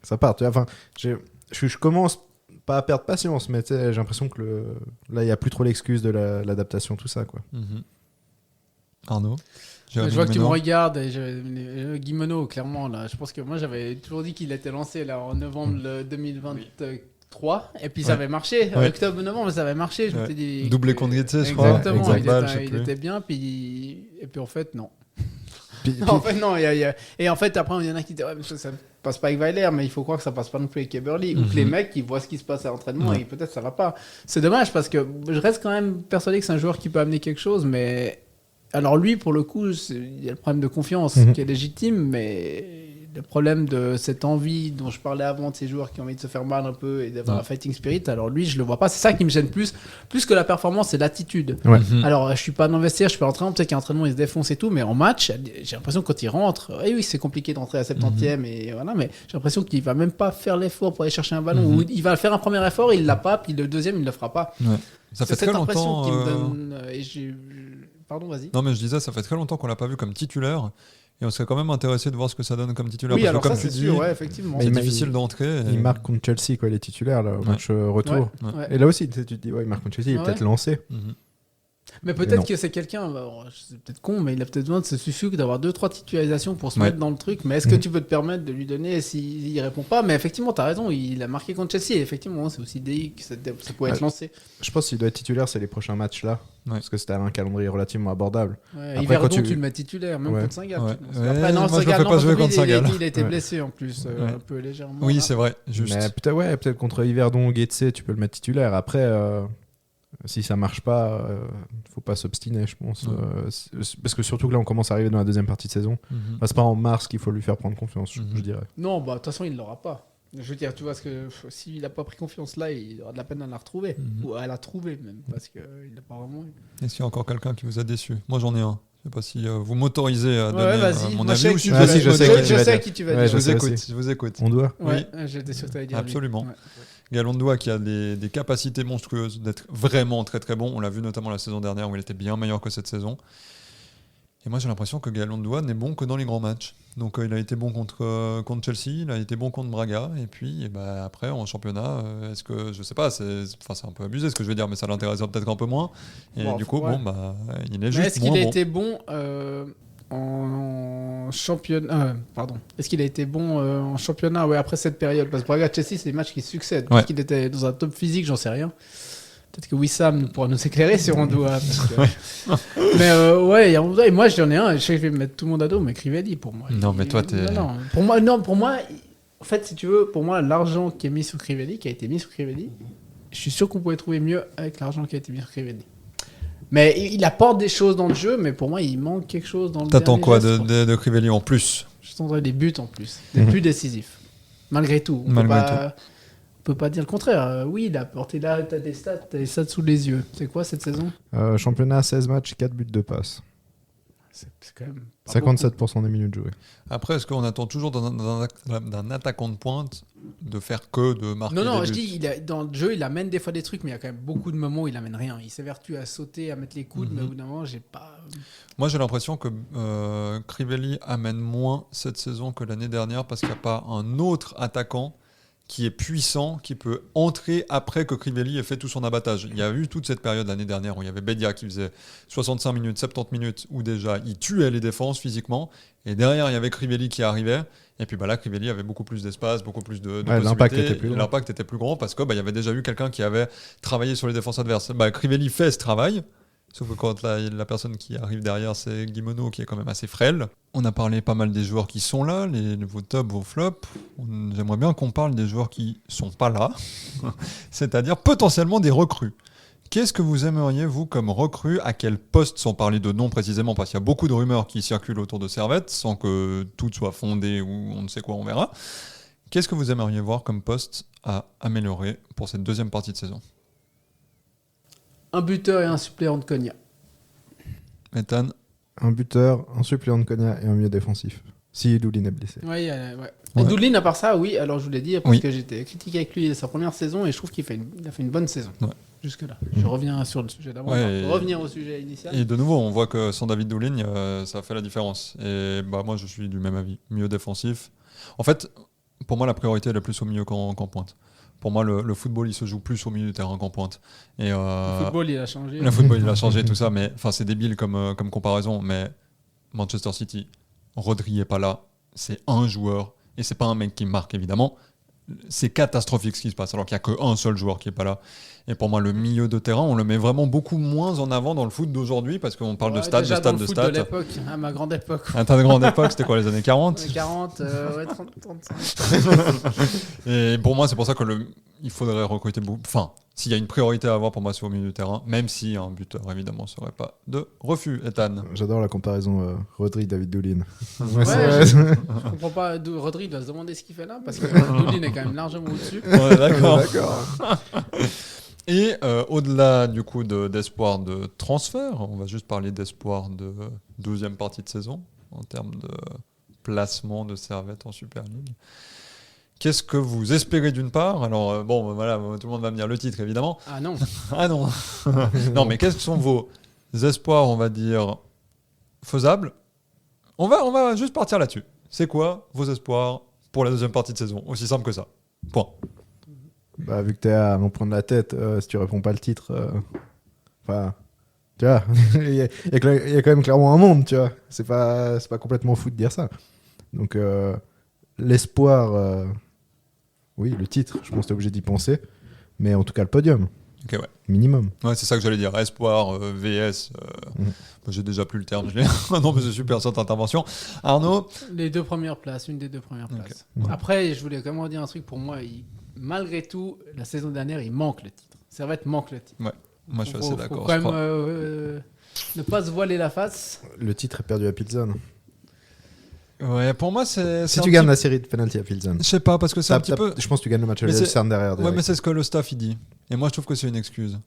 ça part. Enfin, je commence pas à perdre patience, mais j'ai l'impression que là, il n'y a plus trop l'excuse de l'adaptation, tout ça, quoi. Arnaud, je vois que tu me regardes, Guimeno, clairement, là. Je pense que moi, j'avais toujours dit qu'il était lancé là, en novembre 2023, et puis ça avait marché. Octobre-novembre, ça avait marché. Je m'étais dit, doublé contre Getse, je crois. Exactement, il était bien, et puis en fait, non. En fait, non. Et en fait, après, il y en a qui disent mais ça passe pas avec Weiler, mais il faut croire que ça passe pas non plus avec Eberle, ou que les mecs qui voient ce qui se passe à l'entraînement et peut-être ça va pas. C'est dommage parce que je reste quand même persuadé que c'est un joueur qui peut amener quelque chose, mais alors lui, pour le coup, il y a le problème de confiance qui est légitime, mais le problème de cette envie dont je parlais avant, de ces joueurs qui ont envie de se faire mal un peu et d'avoir un fighting spirit, alors lui, je le vois pas. C'est ça qui me gêne plus que la performance, c'est l'attitude. Alors, je suis pas dans le vestiaire, je suis pas en train, peut-être qu'un entraînement, il se défonce et tout, mais en match, j'ai l'impression que quand il rentre, oui, c'est compliqué d'entrer à 70e, et voilà, mais j'ai l'impression qu'il va même pas faire l'effort pour aller chercher un ballon, ou il va faire un premier effort, il l'a pas, puis le deuxième, il le fera pas. Ça fait très longtemps qui me donne, pardon, vas-y. Non, mais je disais, ça fait très longtemps qu'on l'a pas vu comme titulaire. Et on serait quand même intéressé de voir ce que ça donne comme titulaire. Oui, parce alors que, comme ça, tu c'est dis, sûr, effectivement. C'est difficile d'entrer. Il marque contre Chelsea, quoi, les titulaires, là, au match retour. Et là aussi, tu te dis, il marque contre Chelsea, il est peut-être lancé. Mais peut-être que c'est quelqu'un, c'est peut-être con, mais il a peut-être besoin de se suffire d'avoir 2-3 titularisations pour se mettre dans le truc. Mais est-ce que tu peux te permettre de lui donner s'il répond pas? Mais effectivement, tu as raison, il a marqué contre Chelsea. Et effectivement, c'est aussi DI que ça pourrait être lancé. Je pense qu'il doit être titulaire, c'est les prochains matchs là. Parce que c'était un calendrier relativement abordable. Verdon, tu le mets titulaire, même contre Saint-Gall. Après, non, moi, je ne fais pas jouer contre Saint-Gall. Il a été blessé en plus, un peu légèrement. Oui, c'est vrai. Juste. Mais peut-être contre Yverdon ou Getse, tu peux le mettre titulaire. Après. Si ça marche pas, faut pas s'obstiner, je pense. Parce que surtout que là, on commence à arriver dans la deuxième partie de saison. C'est pas en mars qu'il faut lui faire prendre confiance, je dirais. Non, de toute façon, il l'aura pas. Je veux dire, tu vois, s'il a pas pris confiance là, il aura de la peine à la retrouver. Ou à la trouver même, parce qu'il n'a pas vraiment eu. Est-ce qu'il y a encore quelqu'un qui vous a déçu? Moi, j'en ai un. Je sais pas si vous m'autorisez à donner mon avis. Je sais qui tu vas dire. Je vous écoute. On doit. Oui, j'étais sûr que tu allais dire. Absolument. Galondois qui a des capacités monstrueuses d'être vraiment très très bon. On l'a vu notamment la saison dernière où il était bien meilleur que cette saison. Et moi j'ai l'impression que Galondois n'est bon que dans les grands matchs. Donc il a été bon contre Chelsea, il a été bon contre Braga. Et puis après en championnat, est-ce que je sais pas, c'est un peu abusé ce que je vais dire, mais ça l'intéresse peut-être un peu moins. Et du coup il est juste est-ce qu'il a été bon en championnat, Est-ce qu'il a été bon en championnat après cette période? Parce que Braga Chelsea, c'est des matchs qui succèdent. Est-ce qu'il était dans un top physique? J'en sais rien. Peut-être que Wissam pourra nous éclairer sur Ondoa. Mais moi j'en ai un. Je sais que je vais mettre tout le monde à dos, mais Crivelli pour moi. Non, mais toi t'es. Non, pour moi, en fait, si tu veux, pour moi, l'argent qui est mis sur Crivelli, qui a été mis sur Crivelli, je suis sûr qu'on pouvait trouver mieux avec l'argent qui a été mis sur Crivelli. Mais il apporte des choses dans le jeu, mais pour moi, il manque quelque chose dans le jeu. T'attends quoi de Crivelli en plus? J'attendrais des buts en plus, des buts décisifs. Malgré tout. On peut pas dire le contraire. Oui, il a apporté là, t'as des stats sous les yeux. C'est quoi cette saison? Championnat, 16 matchs, 4 buts de passe. C'est quand même 57% des minutes jouées. Après, est-ce qu'on attend toujours d'un attaquant de pointe de faire que de marquer des buts? Non, je dis, dans le jeu, il amène des fois des trucs, mais il y a quand même beaucoup de moments où il amène rien. Il s'évertue à sauter, à mettre les coudes, mais au bout d'un moment, j'ai pas... Moi, j'ai l'impression que Crivelli amène moins cette saison que l'année dernière parce qu'il n'y a pas un autre attaquant qui est puissant, qui peut entrer après que Crivelli ait fait tout son abattage. Il y a eu toute cette période l'année dernière où il y avait Bedia qui faisait 65 minutes, 70 minutes, où déjà il tuait les défenses physiquement, et derrière il y avait Crivelli qui arrivait, et puis là Crivelli avait beaucoup plus d'espace, beaucoup plus de possibilités, l'impact était plus grand parce que il y avait déjà eu quelqu'un qui avait travaillé sur les défenses adverses. Crivelli fait ce travail, sauf que quand la personne qui arrive derrière, c'est Guimeno qui est quand même assez frêle. On a parlé pas mal des joueurs qui sont là, vos tops, vos flops. J'aimerais bien qu'on parle des joueurs qui sont pas là, c'est-à-dire potentiellement des recrues. Qu'est-ce que vous aimeriez, vous, comme recrue? À quel poste, sans parler de nom précisément, parce qu'il y a beaucoup de rumeurs qui circulent autour de Servette, sans que tout soit fondé ou on ne sait quoi, on verra. Qu'est-ce que vous aimeriez voir comme poste à améliorer pour cette deuxième partie de saison? Un buteur et un suppléant de Konya. Ethan? Un buteur, un suppléant de Konya et un milieu défensif. Si Doulin est blessé. Ouais. Et Doulin, à part ça, oui, alors je vous l'ai dit, parce que j'étais critiqué avec lui sa première saison et je trouve qu'il a fait une bonne saison. Ouais. Jusque-là. Je reviens sur le sujet d'avant. Revenir au sujet initial. Et de nouveau, on voit que sans David Doulin, ça fait la différence. Et moi, je suis du même avis. Milieu défensif. En fait, pour moi, la priorité elle est plus au milieu qu'en pointe. Pour moi, le football, il se joue plus au milieu du terrain qu'en pointe. Et, le football, il a changé. Le football, il a changé, tout ça. Mais c'est débile comme comparaison. Mais Manchester City, Rodri n'est pas là. C'est un joueur. Et c'est pas un mec qui marque, évidemment. C'est catastrophique ce qui se passe, alors qu'il n'y a qu'un seul joueur qui n'est pas là. Et pour moi, le milieu de terrain, on le met vraiment beaucoup moins en avant dans le foot d'aujourd'hui, parce qu'on parle de stade, de stade, de stade. De l'époque, à ma grande époque. À ta grande époque, c'était quoi, les années 40 40, 30, 35. Et pour moi, c'est pour ça il faudrait recruter beaucoup. Enfin, s'il y a une priorité à avoir, pour moi, c'est au milieu du terrain, même si un buteur, évidemment, ne serait pas de refus, Ethan. J'adore la comparaison Rodri-David Doulin. Je comprends pas. Rodri doit se demander ce qu'il fait là, parce que Doulin est quand même largement au-dessus. Ouais, d'accord. Et au-delà du coup d'espoir de transfert, on va juste parler d'espoir de 12e partie de saison en termes de placement de Servette en Super League. Qu'est-ce que vous espérez d'une part ? Alors voilà, tout le monde va me dire le titre évidemment. Ah non. Ah non. Non, mais quels sont vos espoirs, on va dire, faisables ? On va juste partir là-dessus. C'est quoi vos espoirs pour la deuxième partie de saison ? Aussi simple que ça. Point. Bah, vu que t'es à en prendre la tête, si tu réponds pas le titre, tu vois, il y a quand même clairement un monde, tu vois. C'est pas complètement fou de dire ça. Donc, l'espoir, oui, le titre, je pense que t'es obligé d'y penser, mais en tout cas le podium. Ok, ouais. Minimum. Ouais, c'est ça que j'allais dire. Espoir, VS. J'ai déjà plus le terme. Non, mais c'est super cette intervention. Arnaud ? Les 2 premières places, une des 2 premières places. Après, je voulais quand même dire un truc. Pour moi, malgré tout, la saison dernière, il manque le titre. Servette manque le titre. Ouais, moi je suis assez d'accord. Faut quand même ne pas se voiler la face. Le titre est perdu à Pilsen. Ouais, pour moi, c'est. Si tu gagnes la série de penalty à Pilsen. Je sais pas, parce que c'est un petit peu. Je pense que tu gagnes le match à Lucerne derrière. Ouais, mais c'est ce que le staff il dit. Et moi, je trouve que c'est une excuse.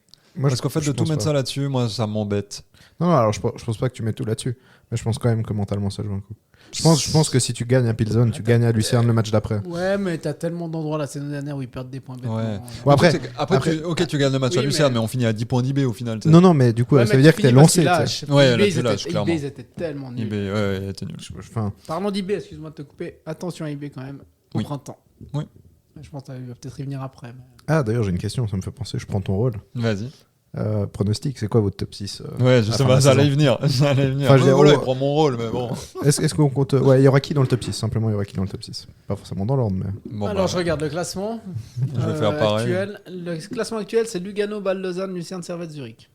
Parce qu'en fait, de tout mettre ça là-dessus, moi, ça m'embête. Non, alors je pense pas que tu mets tout là-dessus. Mais je pense quand même que mentalement, ça joue un coup. Je pense que si tu gagnes à Pilsen, tu gagnes à Lucerne le match d'après. Ouais, mais t'as tellement d'endroits la saison dernière où ils perdent des points bêtement. Ouais. Bon, après, tu gagnes le match à Lucerne, mais on finit à 10 points d'IB au final. T'sais. Non, mais du coup, ça veut dire que t'es lancé. Ouais, là, tu lâches, clairement. IB, ils étaient tellement nuls. IB, ouais, ils étaient nuls. Parlons d'IB, excuse-moi de te couper. Attention à IB quand même, au printemps. Oui. Je pense qu'il va peut-être y venir après. Mais... Ah, d'ailleurs, j'ai une question, ça me fait penser. Je prends ton rôle. Vas-y. Pronostic, c'est quoi votre top 6 Ouais, justement, ça allait y venir. Enfin, voilà, il prend mon rôle, mais bon. Est-ce qu'on compte. Ouais, il y aura qui dans le top 6 ? Simplement, il y aura qui dans le top 6 ? Pas forcément dans l'ordre, mais. Bon, alors, je regarde le classement. Je vais faire pareil. Actuel. Le classement actuel, c'est Lugano, Bâle, Lausanne, Lucerne, Servette, Zurich.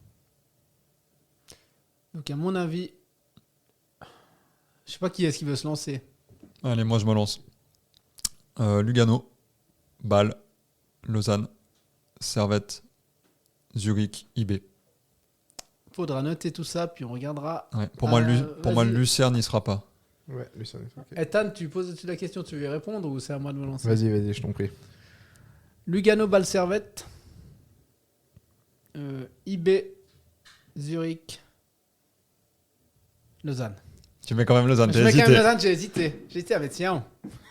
Donc, à mon avis, je sais pas qui est-ce qui veut se lancer. Allez, moi, je me lance. Lugano, Bâle, Lausanne, Servette, Zurich, IB. Faudra noter tout ça, puis on regardera. Ouais, pour moi, Lucerne n'y sera pas. Ouais, Lucerne. Okay. Ethan, tu poses la question, tu veux y répondre ou c'est à moi de me lancer ? Vas-y, je t'en prie. Lugano, Bâle, Servette. IB, Zurich, Lausanne. Tu mets quand même Lausanne, j'ai hésité. J'ai hésité, mais tiens.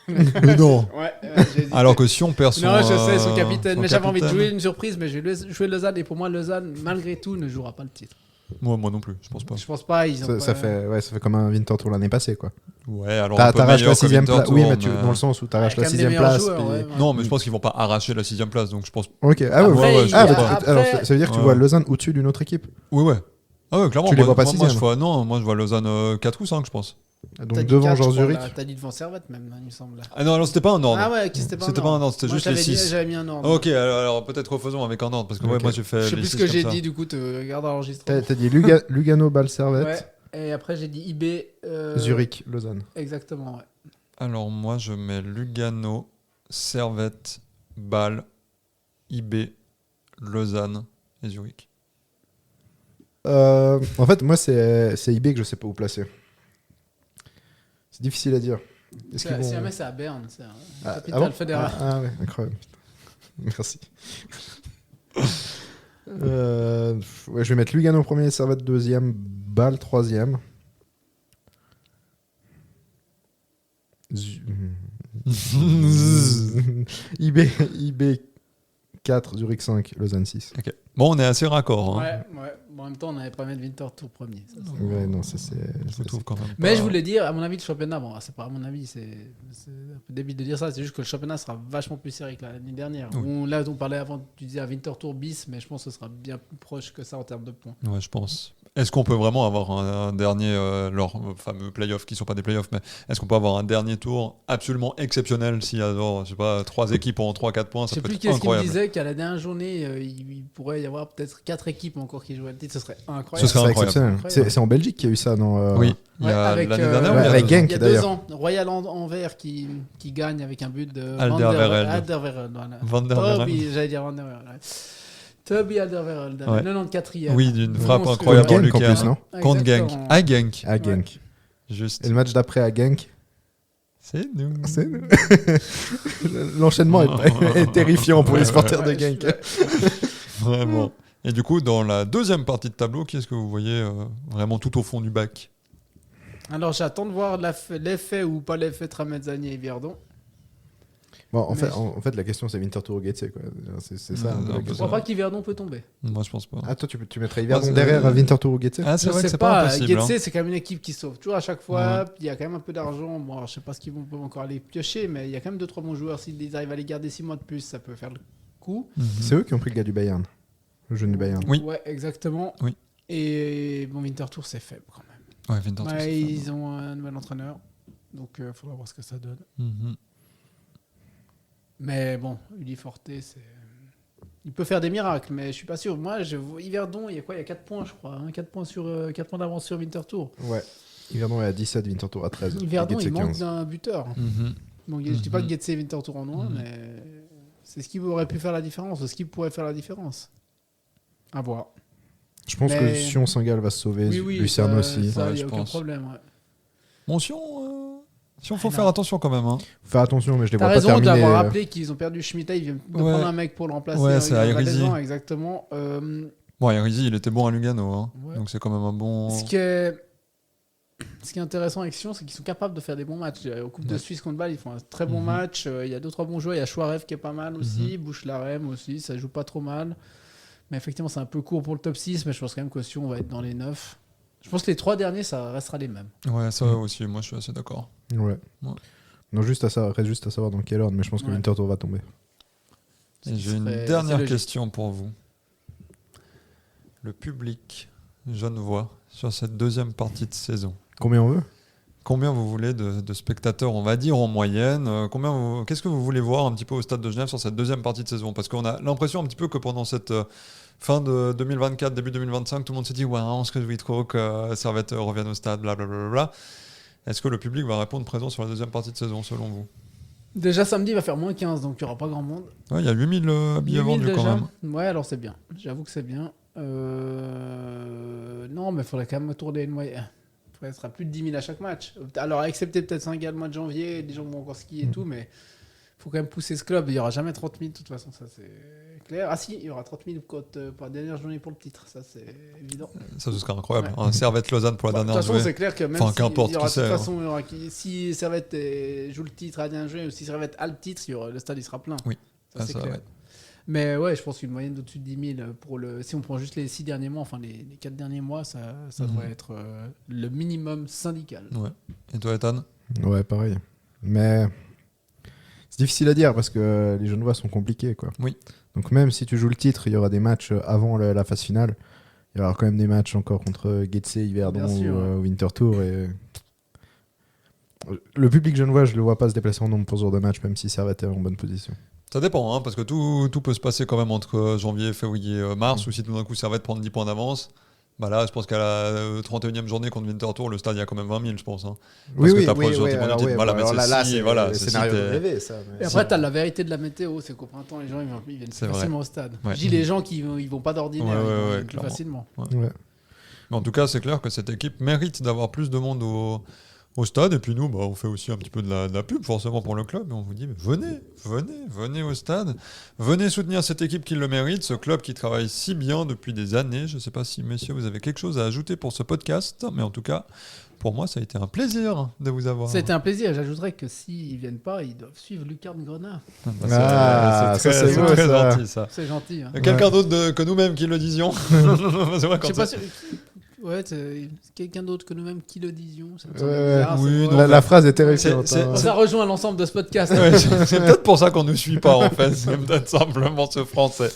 Mais non. Ouais, j'ai hésité. Alors que si on perd son... Non, je sais, son capitaine. Mais j'avais envie de jouer une surprise, mais je vais jouer Lausanne. Et pour moi, Lausanne, malgré tout, ne jouera pas le titre. Moi non plus, je pense pas. Je pense pas. Ça fait comme un Winter Tour l'année passée, quoi. Ouais, alors t'arraches la 6ème place. Oui, mais dans le sens où t'arraches la 6ème place. Non, mais je pense qu'ils vont pas arracher la 6ème place, donc je pense. Ok. Ah ouais. Alors, ça veut dire que tu vois Lausanne au-dessus d'une autre équipe. Ouais. Ah ouais, clairement. Tu les vois pas 6ème. Moi je vois Lausanne 4 ou 5, je pense. Donc devant Jean Zurich. T'as dit devant Servette même, il me semble. Ah non, alors c'était pas un ordre. Ah ouais, c'était pas un ordre. C'était juste les 6. J'avais mis un ordre. Ok, alors peut-être refaisons avec un ordre, parce que moi j'ai fait. Je sais plus ce que j'ai dit, du coup, regarde l'enregistrement. T'as dit Lugano, Bâle, Servette. Ouais, et après j'ai dit IB. Zurich, Lausanne. Exactement, ouais. Alors moi je mets Lugano, Servette, Bâle, IB, Lausanne et Zurich. En fait, moi c'est IB que je sais pas où placer. C'est difficile à dire. Si jamais c'est à Berne, c'est un capital fédéral. Ah ouais, incroyable. Merci. Je vais mettre Lugano premier, Servette deuxième, Bâle troisième. IB 4, Zurich 5, Lausanne 6. Ok. Bon, on est assez raccord. Hein. Ouais. Bon, en même temps, on n'avait pas mis Winterthur premier. Ça, Ouais, non, ça Je trouve quand même. Mais je voulais dire, à mon avis, le championnat, bon, c'est pas à mon avis, c'est un peu débile de dire ça, c'est juste que le championnat sera vachement plus serré que l'année dernière. Oui. Là, on parlait avant, tu disais à Winterthur bis, mais je pense que ce sera bien plus proche que ça en termes de points. Ouais, je pense. Est-ce qu'on peut vraiment avoir un dernier, leurs fameux playoffs qui ne sont pas des playoffs, mais est-ce qu'on peut avoir un dernier tour absolument exceptionnel s'il y a, je sais pas, 3 équipes en 3-4 points, ça peut être incroyable. Je sais plus qu'est-ce qu'il me disait qu'à la dernière journée, il pourrait y avoir peut-être 4 équipes encore qui joueraient le titre, ce serait incroyable. Ce serait incroyable. C'est en Belgique qu'il y a eu ça, non Oui, il y a l'année dernière. Avec Genk, il y a 2 ans, Royal Anvers qui gagne avec un but de Alderweireld. Van der Weireld. J'allais dire Van der Weireld. Toby Alderweireld, 94e. Oui, d'une frappe incroyable en Genk en plus, non Contre Genk. À Genk. À Genk. Juste. Et le match d'après à Genk. C'est nous. L'enchaînement est terrifiant pour les supporters de Genk. Vraiment. Et du coup, dans la deuxième partie de tableau, qui est-ce que vous voyez vraiment tout au fond du bac? Alors, j'attends de voir l'effet ou pas l'effet Tramezzani et Verdon. Bon, en fait, la question c'est Winterthur ou Getse, quoi. C'est ça. Je crois pas qu'Yverdon peut tomber. Moi, je pense pas. Ah, toi, tu mettrais Yverdon derrière Winterthur ou Getse? Ah, c'est vrai que c'est pas impossible. Getse, c'est quand même une équipe qui sauve. Tu vois, à chaque fois, il y a quand même un peu d'argent. Bon, alors, je sais pas ce qu'ils vont encore aller piocher, mais il y a quand même 2-3 bons joueurs. S'ils arrivent à les garder 6 mois de plus, ça peut faire le coup. C'est eux qui ont pris le gars du Bayern. Le jeune du Bayern. Oui. Ouais, exactement. Oui. Et bon, Winterthur, c'est faible quand même. Ouais, Winterthur, c'est faible. Ils ont un nouvel entraîneur. Donc, il faudra voir ce que ça donne. Mais bon, Uli Forte, il peut faire des miracles, mais je suis pas sûr. Moi, Yverdon, il y a quoi? Il y a 4 points, je crois. 4 points d'avance sur Winterthur. Ouais. Yverdon est à 17, Winterthur à 13. Yverdon, il manque d'un buteur. Bon, je dis pas que Getse et Winterthur en ont un, mais c'est ce qui aurait pu faire la différence, ce qui pourrait faire la différence. À voir. Je pense que Sion Saint-Gall va se sauver, Lucerne aussi. Ça, il n'y a aucun problème. Ouais. Bon, Sion, faut faire attention quand même. Hein. Faut faire attention, mais je les vois pas terminer. terminer. T'as raison d'avoir rappelé qu'ils ont perdu Schmitta, ils viennent de prendre un mec pour le remplacer. Ouais, c'est Airizi. Exactement. Bon, Airizi, il était bon à Lugano, hein. Donc c'est quand même un bon... Ce qui est intéressant avec Sion, c'est qu'ils sont capables de faire des bons matchs. Au Coupe de Suisse contre Bâle, ils font un très bon match. Il y a 2-3 bons joueurs. Il y a Chouarev qui est pas mal aussi. Bouche-Larem aussi, ça joue pas trop mal. Mais effectivement, c'est un peu court pour le top 6, mais je pense quand même que Sion va être dans les 9. Je pense que les 3 derniers, ça restera les mêmes. Ouais, ça aussi, moi je suis assez d'accord. Ouais. Non, reste juste à savoir dans quel ordre, mais je pense que Winterthur va tomber. Et j'ai une dernière question pour vous. Le public genevois sur cette deuxième partie de saison. Combien on veut? Combien vous voulez de spectateurs, on va dire, en moyenne? Qu'est-ce que vous voulez voir un petit peu au Stade de Genève sur cette deuxième partie de saison? Parce qu'on a l'impression un petit peu que pendant cette fin de 2024, début 2025, tout le monde s'est dit « Ouais, on se réjouit trop que Servette revienne au stade, blablabla. » Est-ce que le public va répondre présent sur la deuxième partie de saison, selon vous? Déjà, samedi, il va faire moins 15, donc il n'y aura pas grand monde. Ouais, il y a 8000 billets vendus quand même. Ouais, alors c'est bien. J'avoue que c'est bien. Non, mais il faudrait quand même tourner une moyenne. Il sera plus de 10 000 à chaque match. Alors, excepté peut-être Saint-Gall le mois de janvier, les gens vont encore skier et tout, mais il faut quand même pousser ce club. Il n'y aura jamais 30 000, de toute façon, ça c'est clair. Ah si, il y aura 30 000 pour la dernière journée pour le titre, ça c'est évident. Ça, ce serait incroyable. Ouais. Un Servette-Lausanne pour la dernière journée. De toute façon, c'est clair que même qu'importe, si Servette joue le titre à la dernière journée ou si Servette a le titre, le stade il sera plein. Oui, ça, c'est clair. Ouais. Mais ouais, je pense qu'une moyenne d'au-dessus de 10 000 si on prend juste les 6 derniers mois, enfin les 4 derniers mois, ça devrait être le minimum syndical. Ouais. Et toi, Ethan? Ouais, pareil. Mais c'est difficile à dire parce que les Genevois sont compliqués, quoi. Oui. Donc même si tu joues le titre, il y aura des matchs avant la phase finale. Il y aura quand même des matchs encore contre Getse, Yverdon ou Winterthur. Et le public genevois, je le vois pas se déplacer en nombre pour ce genre de match, même si Servette est en bonne position. Ça dépend, hein, parce que tout peut se passer quand même entre janvier, février, mars, ou si tout d'un coup Servette prend 10 points d'avance. Bah là, je pense qu'à la 31e journée contre Winterthur, le stade, il y a quand même 20 000, je pense. Hein. Parce que t'approches gentiment du titre. Voilà, mais c'est le scénario de rêver, ça. Et après, t'as la vérité de la météo, c'est qu'au printemps, les gens ils viennent plus facilement au stade. Je dis les gens qui ils vont pas d'ordinaire, ils viennent plus facilement. Ouais. Mais en tout cas, c'est clair que cette équipe mérite d'avoir plus de monde au stade. Et puis nous, on fait aussi un petit peu de la pub forcément pour le club. Et on vous dit, venez au stade. Venez soutenir cette équipe qui le mérite, ce club qui travaille si bien depuis des années. Je ne sais pas si, messieurs, vous avez quelque chose à ajouter pour ce podcast. Mais en tout cas, pour moi, ça a été un plaisir de vous avoir. C'était un plaisir. J'ajouterais que s'ils ne viennent pas, ils doivent suivre Lucarne Grenat. C'est très gentil, ça. C'est gentil. Hein. Quelqu'un d'autre que nous-mêmes qui le disions. C'est vrai, Je sais pas si... Ouais, c'est quelqu'un d'autre que nous-mêmes qui le disions. La phrase était excellente. Ça rejoint l'ensemble de ce podcast. Ouais, c'est peut-être pour ça qu'on ne nous suit pas, en fait. C'est peut-être simplement ce français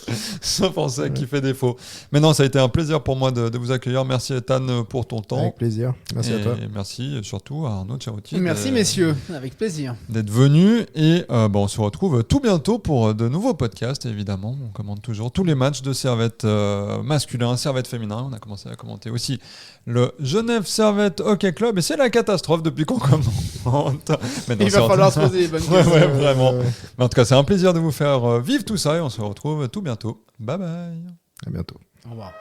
qui fait défaut. Mais non, ça a été un plaisir pour moi de vous accueillir. Merci, Ethan, pour ton temps. Avec plaisir. Merci à toi. Et merci surtout à Arnaud Cerutti. Merci, messieurs. Avec plaisir. D'être venu. Et on se retrouve tout bientôt pour de nouveaux podcasts, évidemment. On commente toujours tous les matchs de Servette masculin, Servette féminin. On a commencé à commenter aussi le Genève Servette Hockey Club, et c'est la catastrophe depuis qu'on commente. Mais non, il va falloir se poser les bonnes questions. Ouais, vraiment. Mais en tout cas, c'est un plaisir de vous faire vivre tout ça, et on se retrouve tout bientôt. Bye bye. À bientôt. Au revoir.